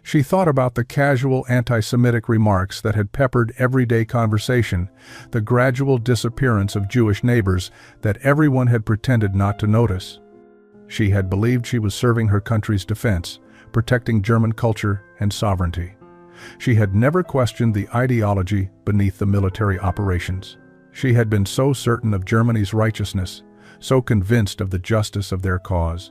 She thought about the casual anti-Semitic remarks that had peppered everyday conversation, the gradual disappearance of Jewish neighbors that everyone had pretended not to notice. She had believed she was serving her country's defense, protecting German culture and sovereignty. She had never questioned the ideology beneath the military operations. She had been so certain of Germany's righteousness, so convinced of the justice of their cause.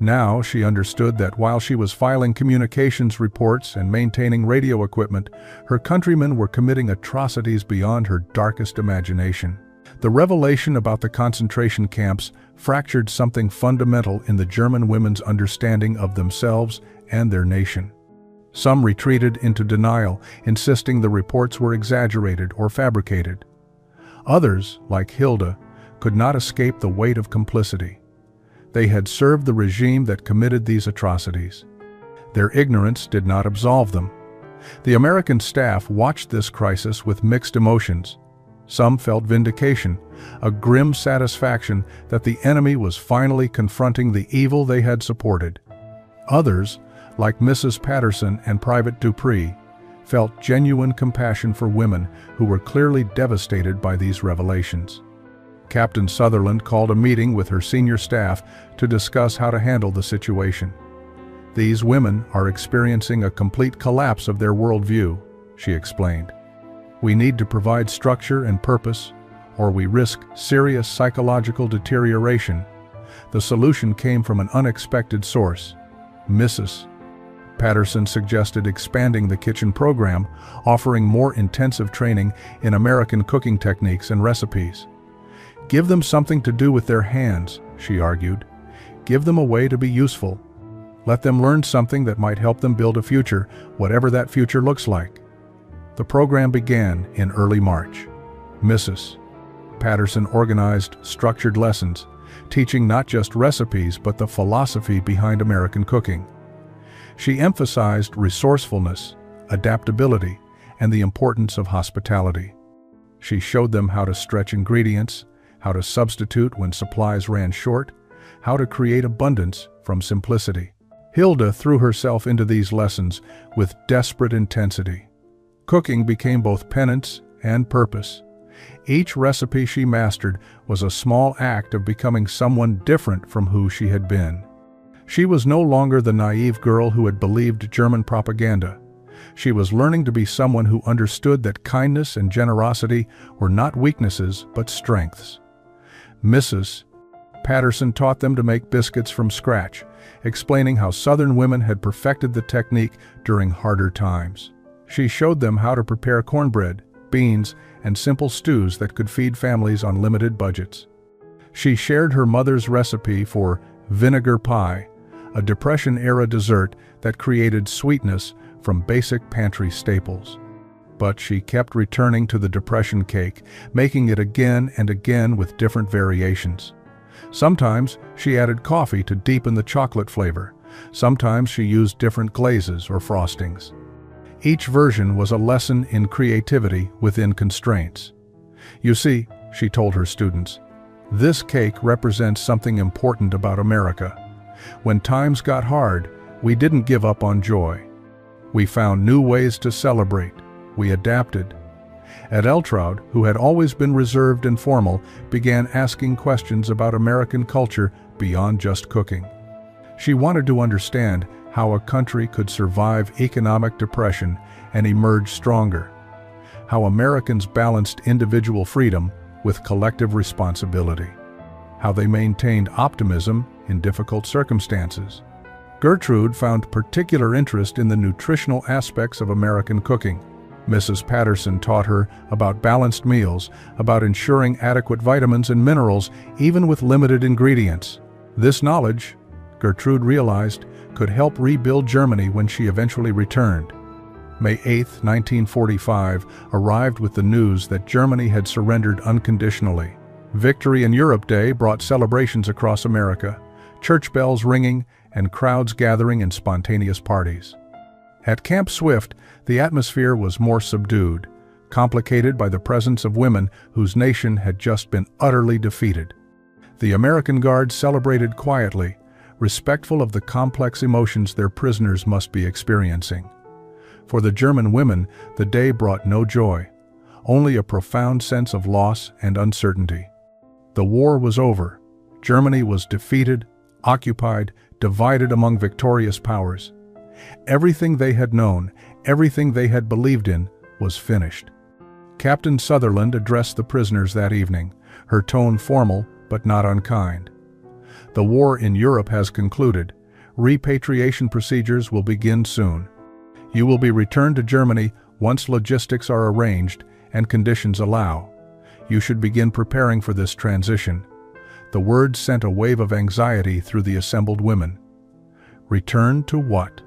Now she understood that while she was filing communications reports and maintaining radio equipment, her countrymen were committing atrocities beyond her darkest imagination. The revelation about the concentration camps fractured something fundamental in the German women's understanding of themselves and their nation. Some retreated into denial, insisting the reports were exaggerated or fabricated. Others, like Hilda, could not escape the weight of complicity. They had served the regime that committed these atrocities. Their ignorance did not absolve them. The American staff watched this crisis with mixed emotions. Some felt vindication, a grim satisfaction that the enemy was finally confronting the evil they had supported. Others, like Mrs. Patterson and Private Dupree, felt genuine compassion for women who were clearly devastated by these revelations. Captain Sutherland called a meeting with her senior staff to discuss how to handle the situation. "These women are experiencing a complete collapse of their worldview," she explained. "We need to provide structure and purpose, or we risk serious psychological deterioration. The solution came from an unexpected source. Mrs. Patterson suggested expanding the kitchen program, offering more intensive training in American cooking techniques and recipes. Give them something to do with their hands, she argued. Give them a way to be useful. Let them learn something that might help them build a future, whatever that future looks like. The program began in early March. Mrs. Patterson organized structured lessons, teaching not just recipes but the philosophy behind American cooking. She emphasized resourcefulness, adaptability, and the importance of hospitality. She showed them how to stretch ingredients, how to substitute when supplies ran short, how to create abundance from simplicity. Hilda threw herself into these lessons with desperate intensity. Cooking became both penance and purpose. Each recipe she mastered was a small act of becoming someone different from who she had been. She was no longer the naive girl who had believed German propaganda. She was learning to be someone who understood that kindness and generosity were not weaknesses but strengths. Mrs. Patterson taught them to make biscuits from scratch, explaining how Southern women had perfected the technique during harder times. She showed them how to prepare cornbread, beans, and simple stews that could feed families on limited budgets. She shared her mother's recipe for vinegar pie, a Depression-era dessert that created sweetness from basic pantry staples. But she kept returning to the Depression cake, making it again and again with different variations. Sometimes she added coffee to deepen the chocolate flavor. Sometimes she used different glazes or frostings. Each version was a lesson in creativity within constraints. You see, she told her students, this cake represents something important about America. When times got hard, we didn't give up on joy. We found new ways to celebrate. We adapted. Edeltraud, who had always been reserved and formal, began asking questions about American culture beyond just cooking. She wanted to understand how a country could survive economic depression and emerge stronger, how Americans balanced individual freedom with collective responsibility, how they maintained optimism in difficult circumstances. Gertrude found particular interest in the nutritional aspects of American cooking. Mrs. Patterson taught her about balanced meals, about ensuring adequate vitamins and minerals even with limited ingredients. This knowledge, Gertrude realized, could help rebuild Germany when she eventually returned. May 8, 1945, arrived with the news that Germany had surrendered unconditionally. Victory in Europe Day brought celebrations across America, church bells ringing, and crowds gathering in spontaneous parties. At Camp Swift, the atmosphere was more subdued, complicated by the presence of women whose nation had just been utterly defeated. The American Guard celebrated quietly, respectful of the complex emotions their prisoners must be experiencing. For the German women, the day brought no joy, only a profound sense of loss and uncertainty. The war was over. Germany was defeated, occupied, divided among victorious powers. Everything they had known, everything they had believed in, was finished. Captain Sutherland addressed the prisoners that evening, her tone formal but not unkind. The war in Europe has concluded. Repatriation procedures will begin soon. You will be returned to Germany once logistics are arranged and conditions allow. You should begin preparing for this transition. The words sent a wave of anxiety through the assembled women. Return to what?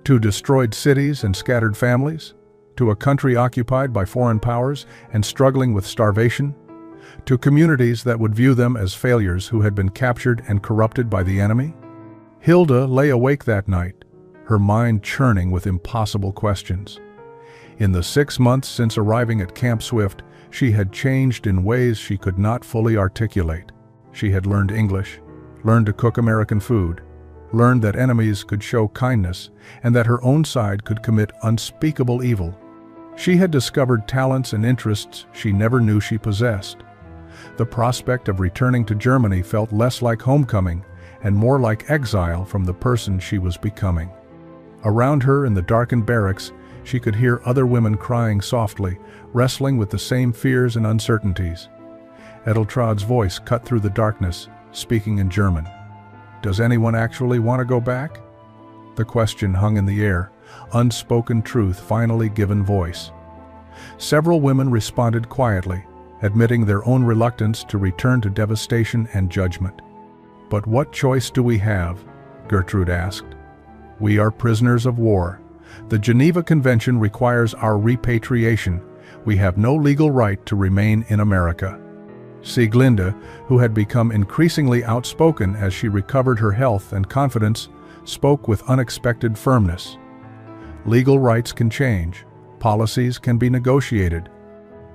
To destroyed cities and scattered families? To a country occupied by foreign powers and struggling with starvation? To communities that would view them as failures who had been captured and corrupted by the enemy? Hilda lay awake that night, her mind churning with impossible questions. In the 6 months since arriving at Camp Swift, she had changed in ways she could not fully articulate. She had learned English, learned to cook American food, learned that enemies could show kindness, and that her own side could commit unspeakable evil. She had discovered talents and interests she never knew she possessed. The prospect of returning to Germany felt less like homecoming and more like exile from the person she was becoming. Around her in the darkened barracks, she could hear other women crying softly, wrestling with the same fears and uncertainties. Edeltraud's voice cut through the darkness, speaking in German. "Does anyone actually want to go back?" The question hung in the air, unspoken truth finally given voice. Several women responded quietly, admitting their own reluctance to return to devastation and judgment. "But what choice do we have?" Gertrude asked. "We are prisoners of war. The Geneva Convention requires our repatriation. We have no legal right to remain in America." Sieglinde, who had become increasingly outspoken as she recovered her health and confidence, spoke with unexpected firmness. "Legal rights can change. Policies can be negotiated.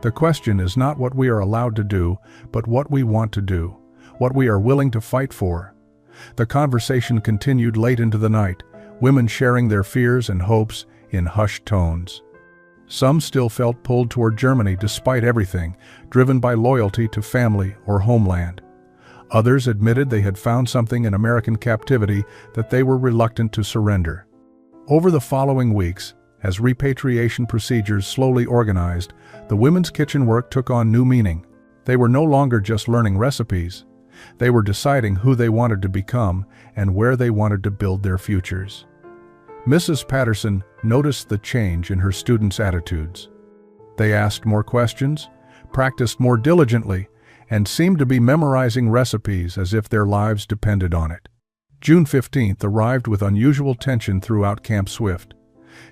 The question is not what we are allowed to do, but what we want to do, what we are willing to fight for." The conversation continued late into the night, women sharing their fears and hopes in hushed tones. Some still felt pulled toward Germany despite everything, driven by loyalty to family or homeland. Others admitted they had found something in American captivity that they were reluctant to surrender. Over the following weeks, as repatriation procedures slowly organized, the women's kitchen work took on new meaning. They were no longer just learning recipes. They were deciding who they wanted to become and where they wanted to build their futures. Mrs. Patterson noticed the change in her students' attitudes. They asked more questions, practiced more diligently, and seemed to be memorizing recipes as if their lives depended on it. June 15th arrived with unusual tension throughout Camp Swift.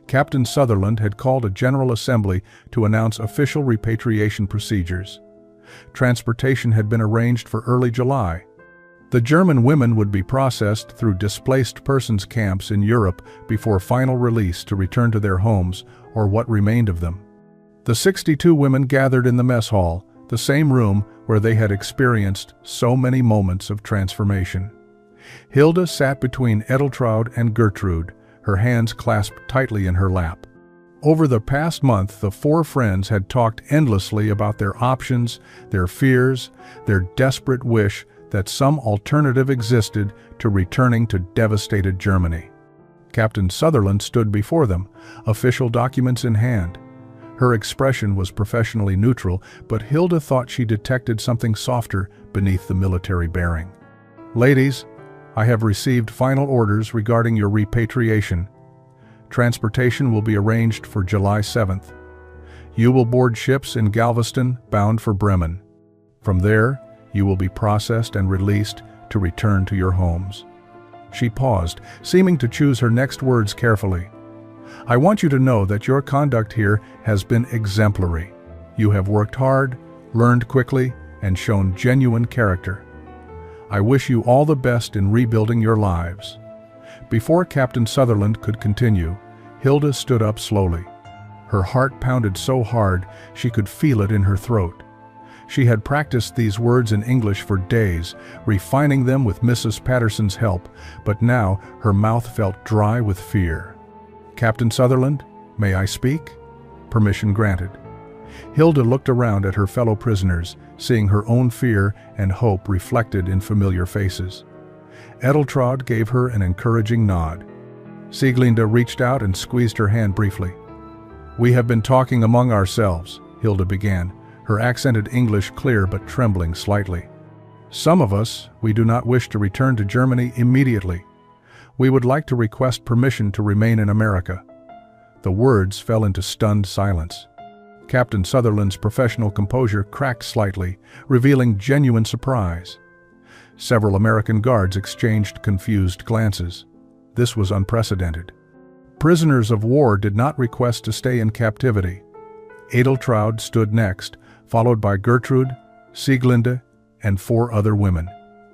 Captain Sutherland had called a general assembly to announce official repatriation procedures. Transportation had been arranged for early July. The German women would be processed through displaced persons camps in Europe before final release to return to their homes or what remained of them. The 62 women gathered in the mess hall, the same room where they had experienced so many moments of transformation. Hilda sat between Edeltraud and Gertrude, her hands clasped tightly in her lap. Over the past month, the four friends had talked endlessly about their options, their fears, their desperate wish that some alternative existed to returning to devastated Germany. Captain Sutherland stood before them, official documents in hand. Her expression was professionally neutral, but Hilda thought she detected something softer beneath the military bearing. "Ladies, I have received final orders regarding your repatriation. Transportation will be arranged for July 7th. You will board ships in Galveston bound for Bremen. From there, you will be processed and released to return to your homes." She paused, seeming to choose her next words carefully. "I want you to know that your conduct here has been exemplary. You have worked hard, learned quickly, and shown genuine character. I wish you all the best in rebuilding your lives." Before Captain Sutherland could continue, Hilda stood up slowly. Her heart pounded so hard she could feel it in her throat. She had practiced these words in English for days, refining them with Mrs. Patterson's help, but now her mouth felt dry with fear. "Captain Sutherland, may I speak?" Permission granted. Hilda looked around at her fellow prisoners, seeing her own fear and hope reflected in familiar faces. Edeltraud gave her an encouraging nod. Sieglinde reached out and squeezed her hand briefly. "We have been talking among ourselves," Hilda began, her accented English clear but trembling slightly. "Some of us, we do not wish to return to Germany immediately. We would like to request permission to remain in America." The words fell into stunned silence. Captain Sutherland's professional composure cracked slightly, revealing genuine surprise. Several American guards exchanged confused glances. This was unprecedented. Prisoners of war did not request to stay in captivity. Edeltraud stood next, followed by Gertrude, Sieglinde, and 4 other women,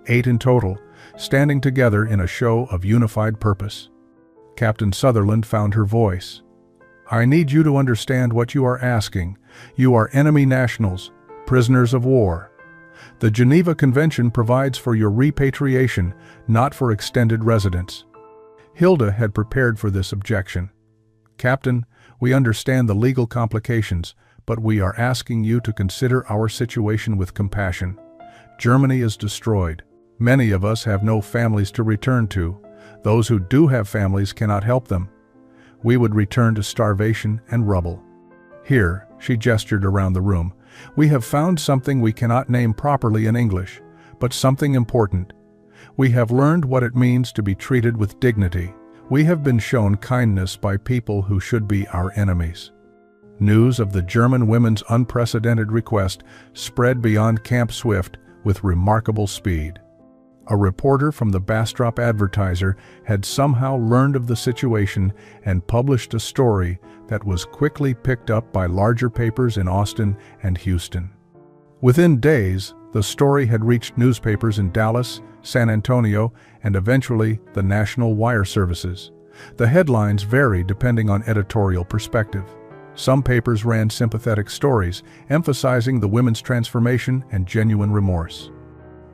8 in total, standing together in a show of unified purpose. Captain Sutherland found her voice. "I need you to understand what you are asking. You are enemy nationals, prisoners of war. The Geneva Convention provides for your repatriation, not for extended residence." Hilda had prepared for this objection. "Captain, we understand the legal complications, but we are asking you to consider our situation with compassion. Germany is destroyed. Many of us have no families to return to. Those who do have families cannot help them. We would return to starvation and rubble." Here, she gestured around the room, We have found something we cannot name properly in English, but something important. We have learned what it means to be treated with dignity. We have been shown kindness by people who should be our enemies. News of the German women's unprecedented request spread beyond Camp Swift with remarkable speed. A reporter from the Bastrop Advertiser had somehow learned of the situation and published a story that was quickly picked up by larger papers in Austin and Houston. Within days, the story had reached newspapers in Dallas, San Antonio, and eventually the national wire services. The headlines varied depending on editorial perspective. Some papers ran sympathetic stories, emphasizing the women's transformation and genuine remorse.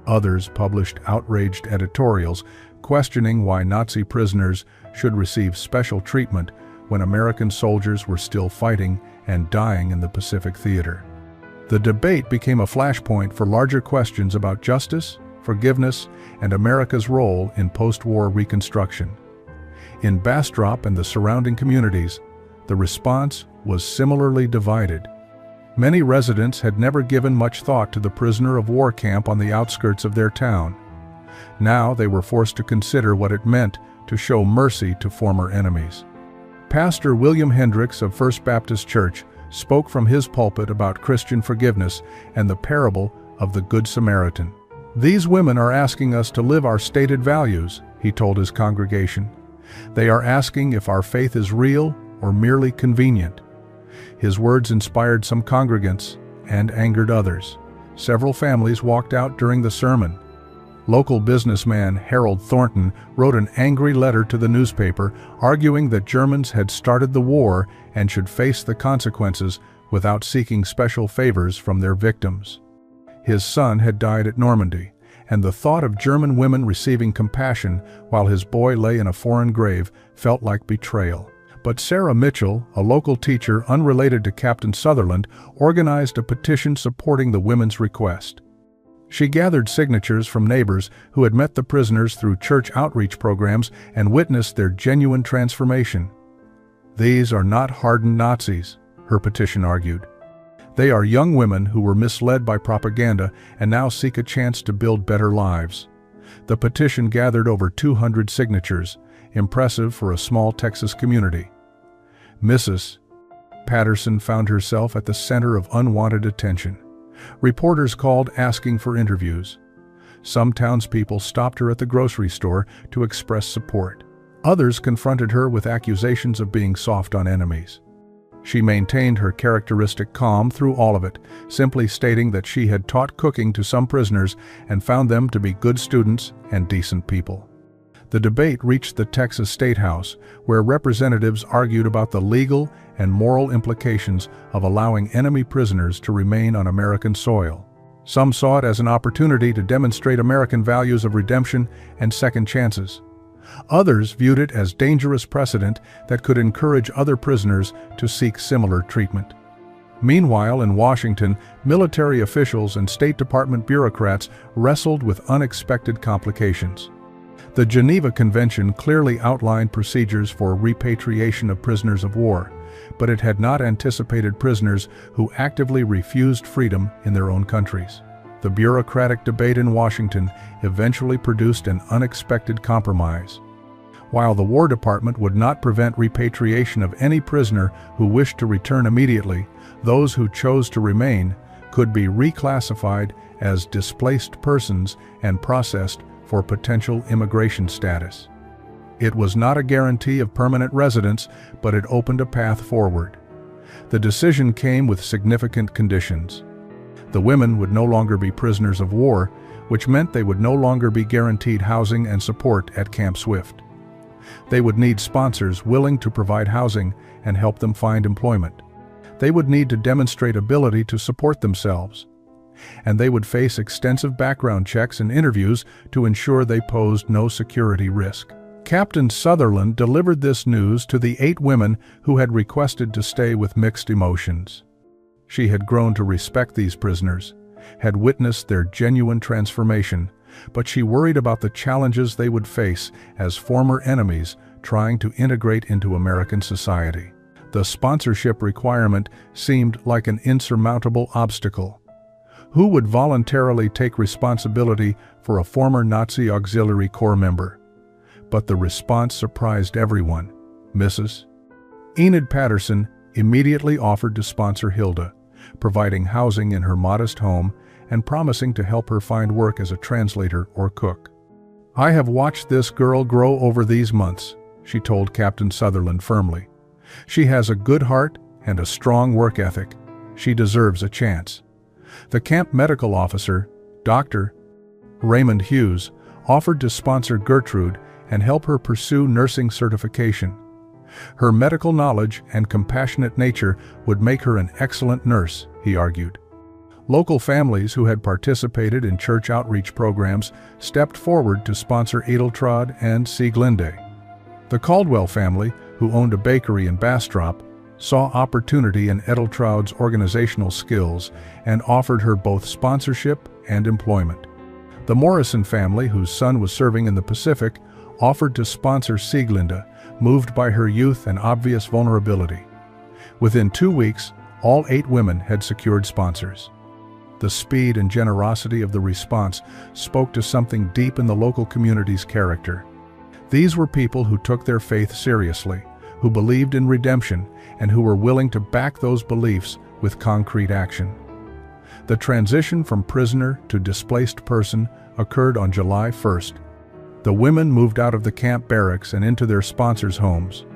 Others published outraged editorials, questioning why Nazi prisoners should receive special treatment when American soldiers were still fighting and dying in the Pacific Theater. The debate became a flashpoint for larger questions about justice, forgiveness, and America's role in post-war reconstruction. In Bastrop and the surrounding communities, the response was similarly divided. Many residents had never given much thought to the prisoner of war camp on the outskirts of their town. Now they were forced to consider what it meant to show mercy to former enemies. Pastor William Hendricks of First Baptist Church spoke from his pulpit about Christian forgiveness and the parable of the Good Samaritan. "These women are asking us to live our stated values," he told his congregation. "They are asking if our faith is real or merely convenient." His words inspired some congregants and angered others. Several families walked out during the sermon. Local businessman Harold Thornton wrote an angry letter to the newspaper, arguing that Germans had started the war and should face the consequences without seeking special favors from their victims. His son had died at Normandy, and the thought of German women receiving compassion while his boy lay in a foreign grave felt like betrayal. But Sarah Mitchell, a local teacher unrelated to Captain Sutherland, organized a petition supporting the women's request. She gathered signatures from neighbors who had met the prisoners through church outreach programs and witnessed their genuine transformation. "These are not hardened Nazis," her petition argued. "They are young women who were misled by propaganda and now seek a chance to build better lives." The petition gathered over 200 signatures, impressive for a small Texas community. Mrs. Patterson found herself at the center of unwanted attention. Reporters called asking for interviews. Some townspeople stopped her at the grocery store to express support. Others confronted her with accusations of being soft on enemies. She maintained her characteristic calm through all of it, simply stating that she had taught cooking to some prisoners and found them to be good students and decent people. The debate reached the Texas State House, where representatives argued about the legal and moral implications of allowing enemy prisoners to remain on American soil. Some saw it as an opportunity to demonstrate American values of redemption and second chances. Others viewed it as dangerous precedent that could encourage other prisoners to seek similar treatment. Meanwhile, in Washington, military officials and State Department bureaucrats wrestled with unexpected complications. The Geneva Convention clearly outlined procedures for repatriation of prisoners of war, but it had not anticipated prisoners who actively refused freedom in their own countries. The bureaucratic debate in Washington eventually produced an unexpected compromise. While the War Department would not prevent repatriation of any prisoner who wished to return immediately, those who chose to remain could be reclassified as displaced persons and processed for potential immigration status. It was not a guarantee of permanent residence, but it opened a path forward. The decision came with significant conditions. The women would no longer be prisoners of war, which meant they would no longer be guaranteed housing and support at Camp Swift. They would need sponsors willing to provide housing and help them find employment. They would need to demonstrate ability to support themselves. And they would face extensive background checks and interviews to ensure they posed no security risk. Captain Sutherland delivered this news to the 8 women who had requested to stay with mixed emotions. She had grown to respect these prisoners, had witnessed their genuine transformation, but she worried about the challenges they would face as former enemies trying to integrate into American society. The sponsorship requirement seemed like an insurmountable obstacle. Who would voluntarily take responsibility for a former Nazi Auxiliary Corps member? But the response surprised everyone. Mrs. Enid Patterson immediately offered to sponsor Hilda, providing housing in her modest home and promising to help her find work as a translator or cook. "I have watched this girl grow over these months," she told Captain Sutherland firmly. "She has a good heart and a strong work ethic. She deserves a chance." The camp medical officer, Dr. Raymond Hughes, offered to sponsor Gertrude and help her pursue nursing certification. Her medical knowledge and compassionate nature would make her an excellent nurse, he argued. Local families who had participated in church outreach programs stepped forward to sponsor Edeltraud and Sieglinde. The Caldwell family, who owned a bakery in Bastrop, saw opportunity in Edeltraud's organizational skills and offered her both sponsorship and employment. The Morrison family, whose son was serving in the Pacific, offered to sponsor Sieglinde, moved by her youth and obvious vulnerability. Within 2 weeks, all 8 women had secured sponsors. The speed and generosity of the response spoke to something deep in the local community's character. These were people who took their faith seriously, who believed in redemption, and who were willing to back those beliefs with concrete action. The transition from prisoner to displaced person occurred on July 1st. The women moved out of the camp barracks and into their sponsors' homes.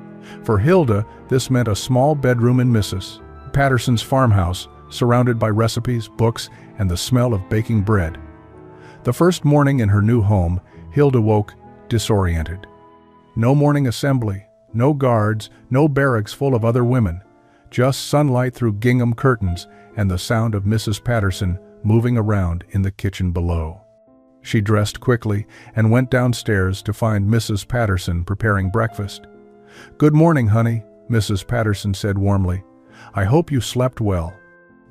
For Hilda, this meant a small bedroom in Mrs. Patterson's farmhouse, surrounded by recipes, books, and the smell of baking bread. The first morning in her new home, Hilda woke disoriented. No morning assembly, no guards, no barracks full of other women, just sunlight through gingham curtains and the sound of Mrs. Patterson moving around in the kitchen below. She dressed quickly and went downstairs to find Mrs. Patterson preparing breakfast. "Good morning, honey," Mrs. Patterson said warmly. "I hope you slept well.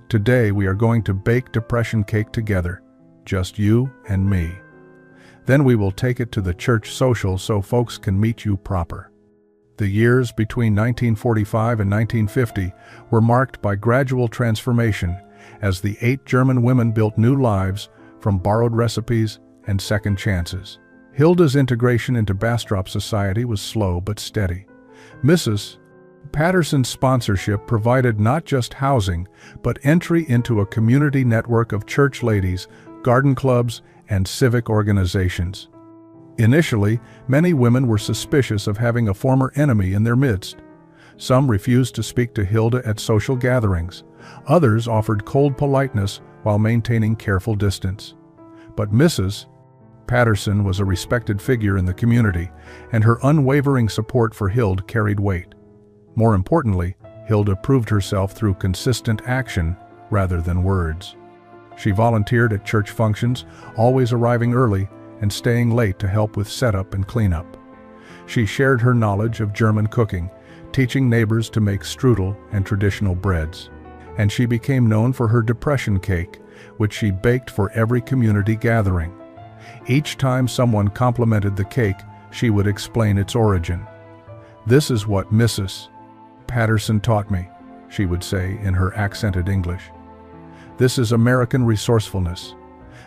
Today we are going to bake depression cake together, just you and me. Then we will take it to the church social so folks can meet you proper." The years between 1945 and 1950 were marked by gradual transformation as the 8 German women built new lives from borrowed recipes and second chances. Hilda's integration into Bastrop society was slow but steady. Mrs. Patterson's sponsorship provided not just housing, but entry into a community network of church ladies, garden clubs, and civic organizations. Initially, many women were suspicious of having a former enemy in their midst. Some refused to speak to Hilda at social gatherings. Others offered cold politeness while maintaining careful distance. But Mrs. Patterson was a respected figure in the community, and her unwavering support for Hilda carried weight. More importantly, Hilda proved herself through consistent action rather than words. She volunteered at church functions, always arriving early and staying late to help with setup and cleanup. She shared her knowledge of German cooking, teaching neighbors to make strudel and traditional breads. And she became known for her depression cake, which she baked for every community gathering. Each time someone complimented the cake, she would explain its origin. "This is what Mrs. Patterson taught me," she would say in her accented English. "This is American resourcefulness.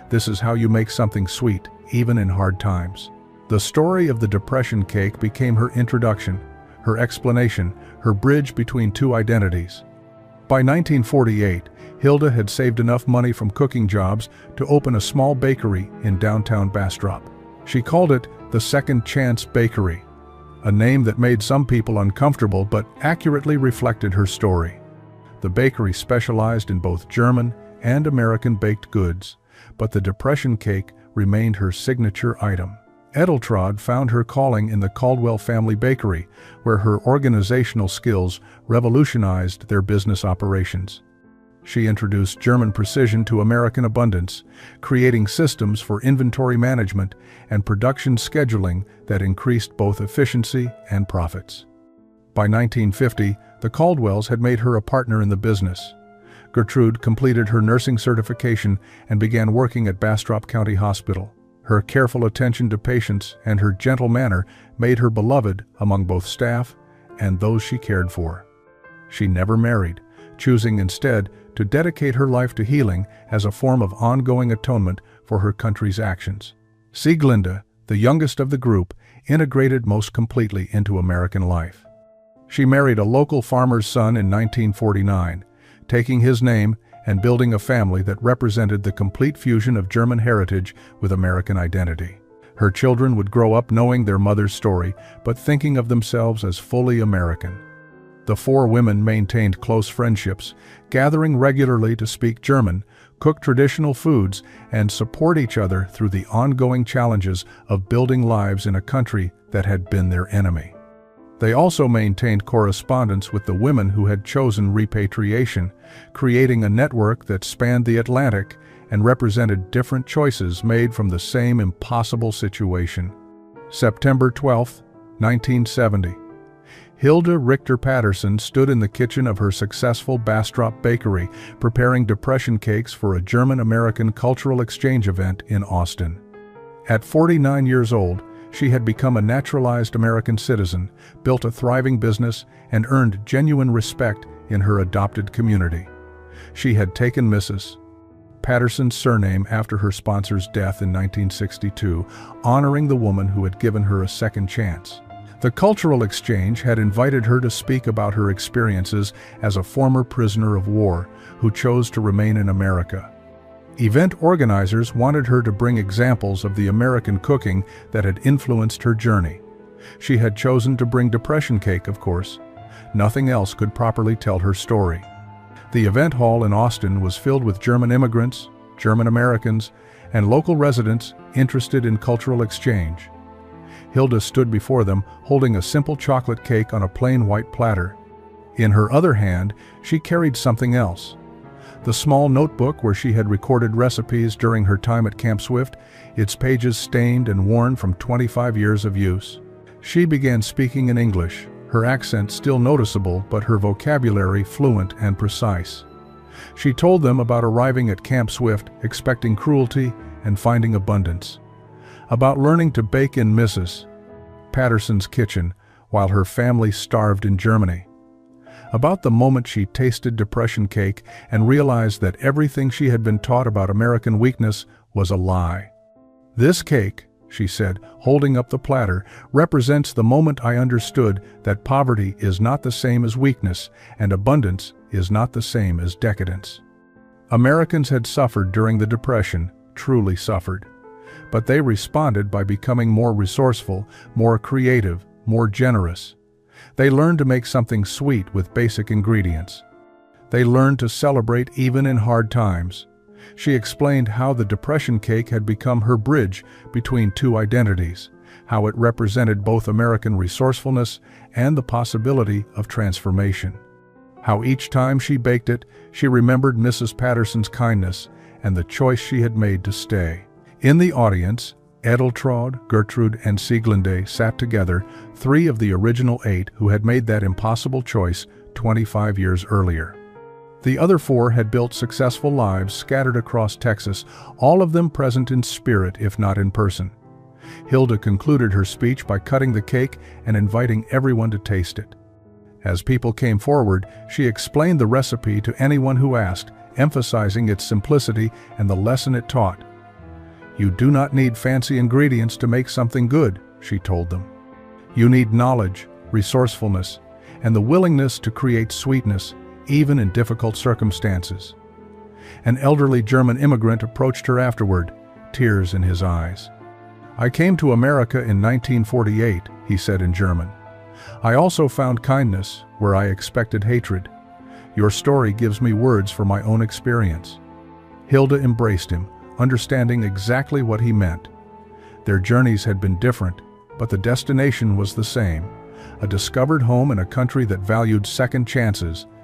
This is how you make something sweet, even in hard times." The story of the depression cake became her introduction, her explanation, her bridge between two identities. By 1948, Hilda had saved enough money from cooking jobs to open a small bakery in downtown Bastrop. She called it the Second Chance Bakery, a name that made some people uncomfortable but accurately reflected her story. The bakery specialized in both German and American baked goods, but the depression cake remained her signature item. Edeltraud found her calling in the Caldwell family bakery, where her organizational skills revolutionized their business operations. She introduced German precision to American abundance, creating systems for inventory management and production scheduling that increased both efficiency and profits. By 1950, the Caldwells had made her a partner in the business. Gertrude completed her nursing certification and began working at Bastrop County Hospital. Her careful attention to patients and her gentle manner made her beloved among both staff and those she cared for. She never married, choosing instead to dedicate her life to healing as a form of ongoing atonement for her country's actions. Sieglinde, the youngest of the group, integrated most completely into American life. She married a local farmer's son in 1949, taking his name and building a family that represented the complete fusion of German heritage with American identity. Her children would grow up knowing their mother's story, but thinking of themselves as fully American. The four women maintained close friendships, gathering regularly to speak German, cook traditional foods, and support each other through the ongoing challenges of building lives in a country that had been their enemy. They also maintained correspondence with the women who had chosen repatriation, creating a network that spanned the Atlantic and represented different choices made from the same impossible situation. September 12, 1970. Hilda Richter Patterson stood in the kitchen of her successful Bastrop bakery, preparing depression cakes for a German-American cultural exchange event in Austin. At 49 years old, she had become a naturalized American citizen, built a thriving business, and earned genuine respect in her adopted community. She had taken Mrs. Patterson's surname after her sponsor's death in 1962, honoring the woman who had given her a second chance. The cultural exchange had invited her to speak about her experiences as a former prisoner of war who chose to remain in America. Event organizers wanted her to bring examples of the American cooking that had influenced her journey. She had chosen to bring depression cake, of course. Nothing else could properly tell her story. The event hall in Austin was filled with German immigrants, German Americans, and local residents interested in cultural exchange. Hilda stood before them, holding a simple chocolate cake on a plain white platter. In her other hand, she carried something else. The small notebook where she had recorded recipes during her time at Camp Swift, its pages stained and worn from 25 years of use. She began speaking in English, her accent still noticeable but her vocabulary fluent and precise. She told them about arriving at Camp Swift, expecting cruelty and finding abundance. About learning to bake in Mrs. Patterson's kitchen while her family starved in Germany. About the moment she tasted depression cake and realized that everything she had been taught about American weakness was a lie. "This cake," she said, holding up the platter, "represents the moment I understood that poverty is not the same as weakness and abundance is not the same as decadence." Americans had suffered during the Depression, truly suffered. But they responded by becoming more resourceful, more creative, more generous. They learned to make something sweet with basic ingredients. They learned to celebrate even in hard times. She explained how the depression cake had become her bridge between two identities, how it represented both American resourcefulness and the possibility of transformation. How each time she baked it, she remembered Mrs. Patterson's kindness and the choice she had made to stay. In the audience, Edeltraud, Gertrude, and Sieglinde sat together, 3 of the original 8 who had made that impossible choice 25 years earlier. The other 4 had built successful lives scattered across Texas, all of them present in spirit if not in person. Hilda concluded her speech by cutting the cake and inviting everyone to taste it. As people came forward, she explained the recipe to anyone who asked, emphasizing its simplicity and the lesson it taught. "You do not need fancy ingredients to make something good," she told them. "You need knowledge, resourcefulness, and the willingness to create sweetness, even in difficult circumstances." An elderly German immigrant approached her afterward, tears in his eyes. "I came to America in 1948, he said in German. "I also found kindness where I expected hatred. Your story gives me words for my own experience." Hilda embraced him, understanding exactly what he meant. Their journeys had been different, but the destination was the same, a discovered home in a country that valued second chances,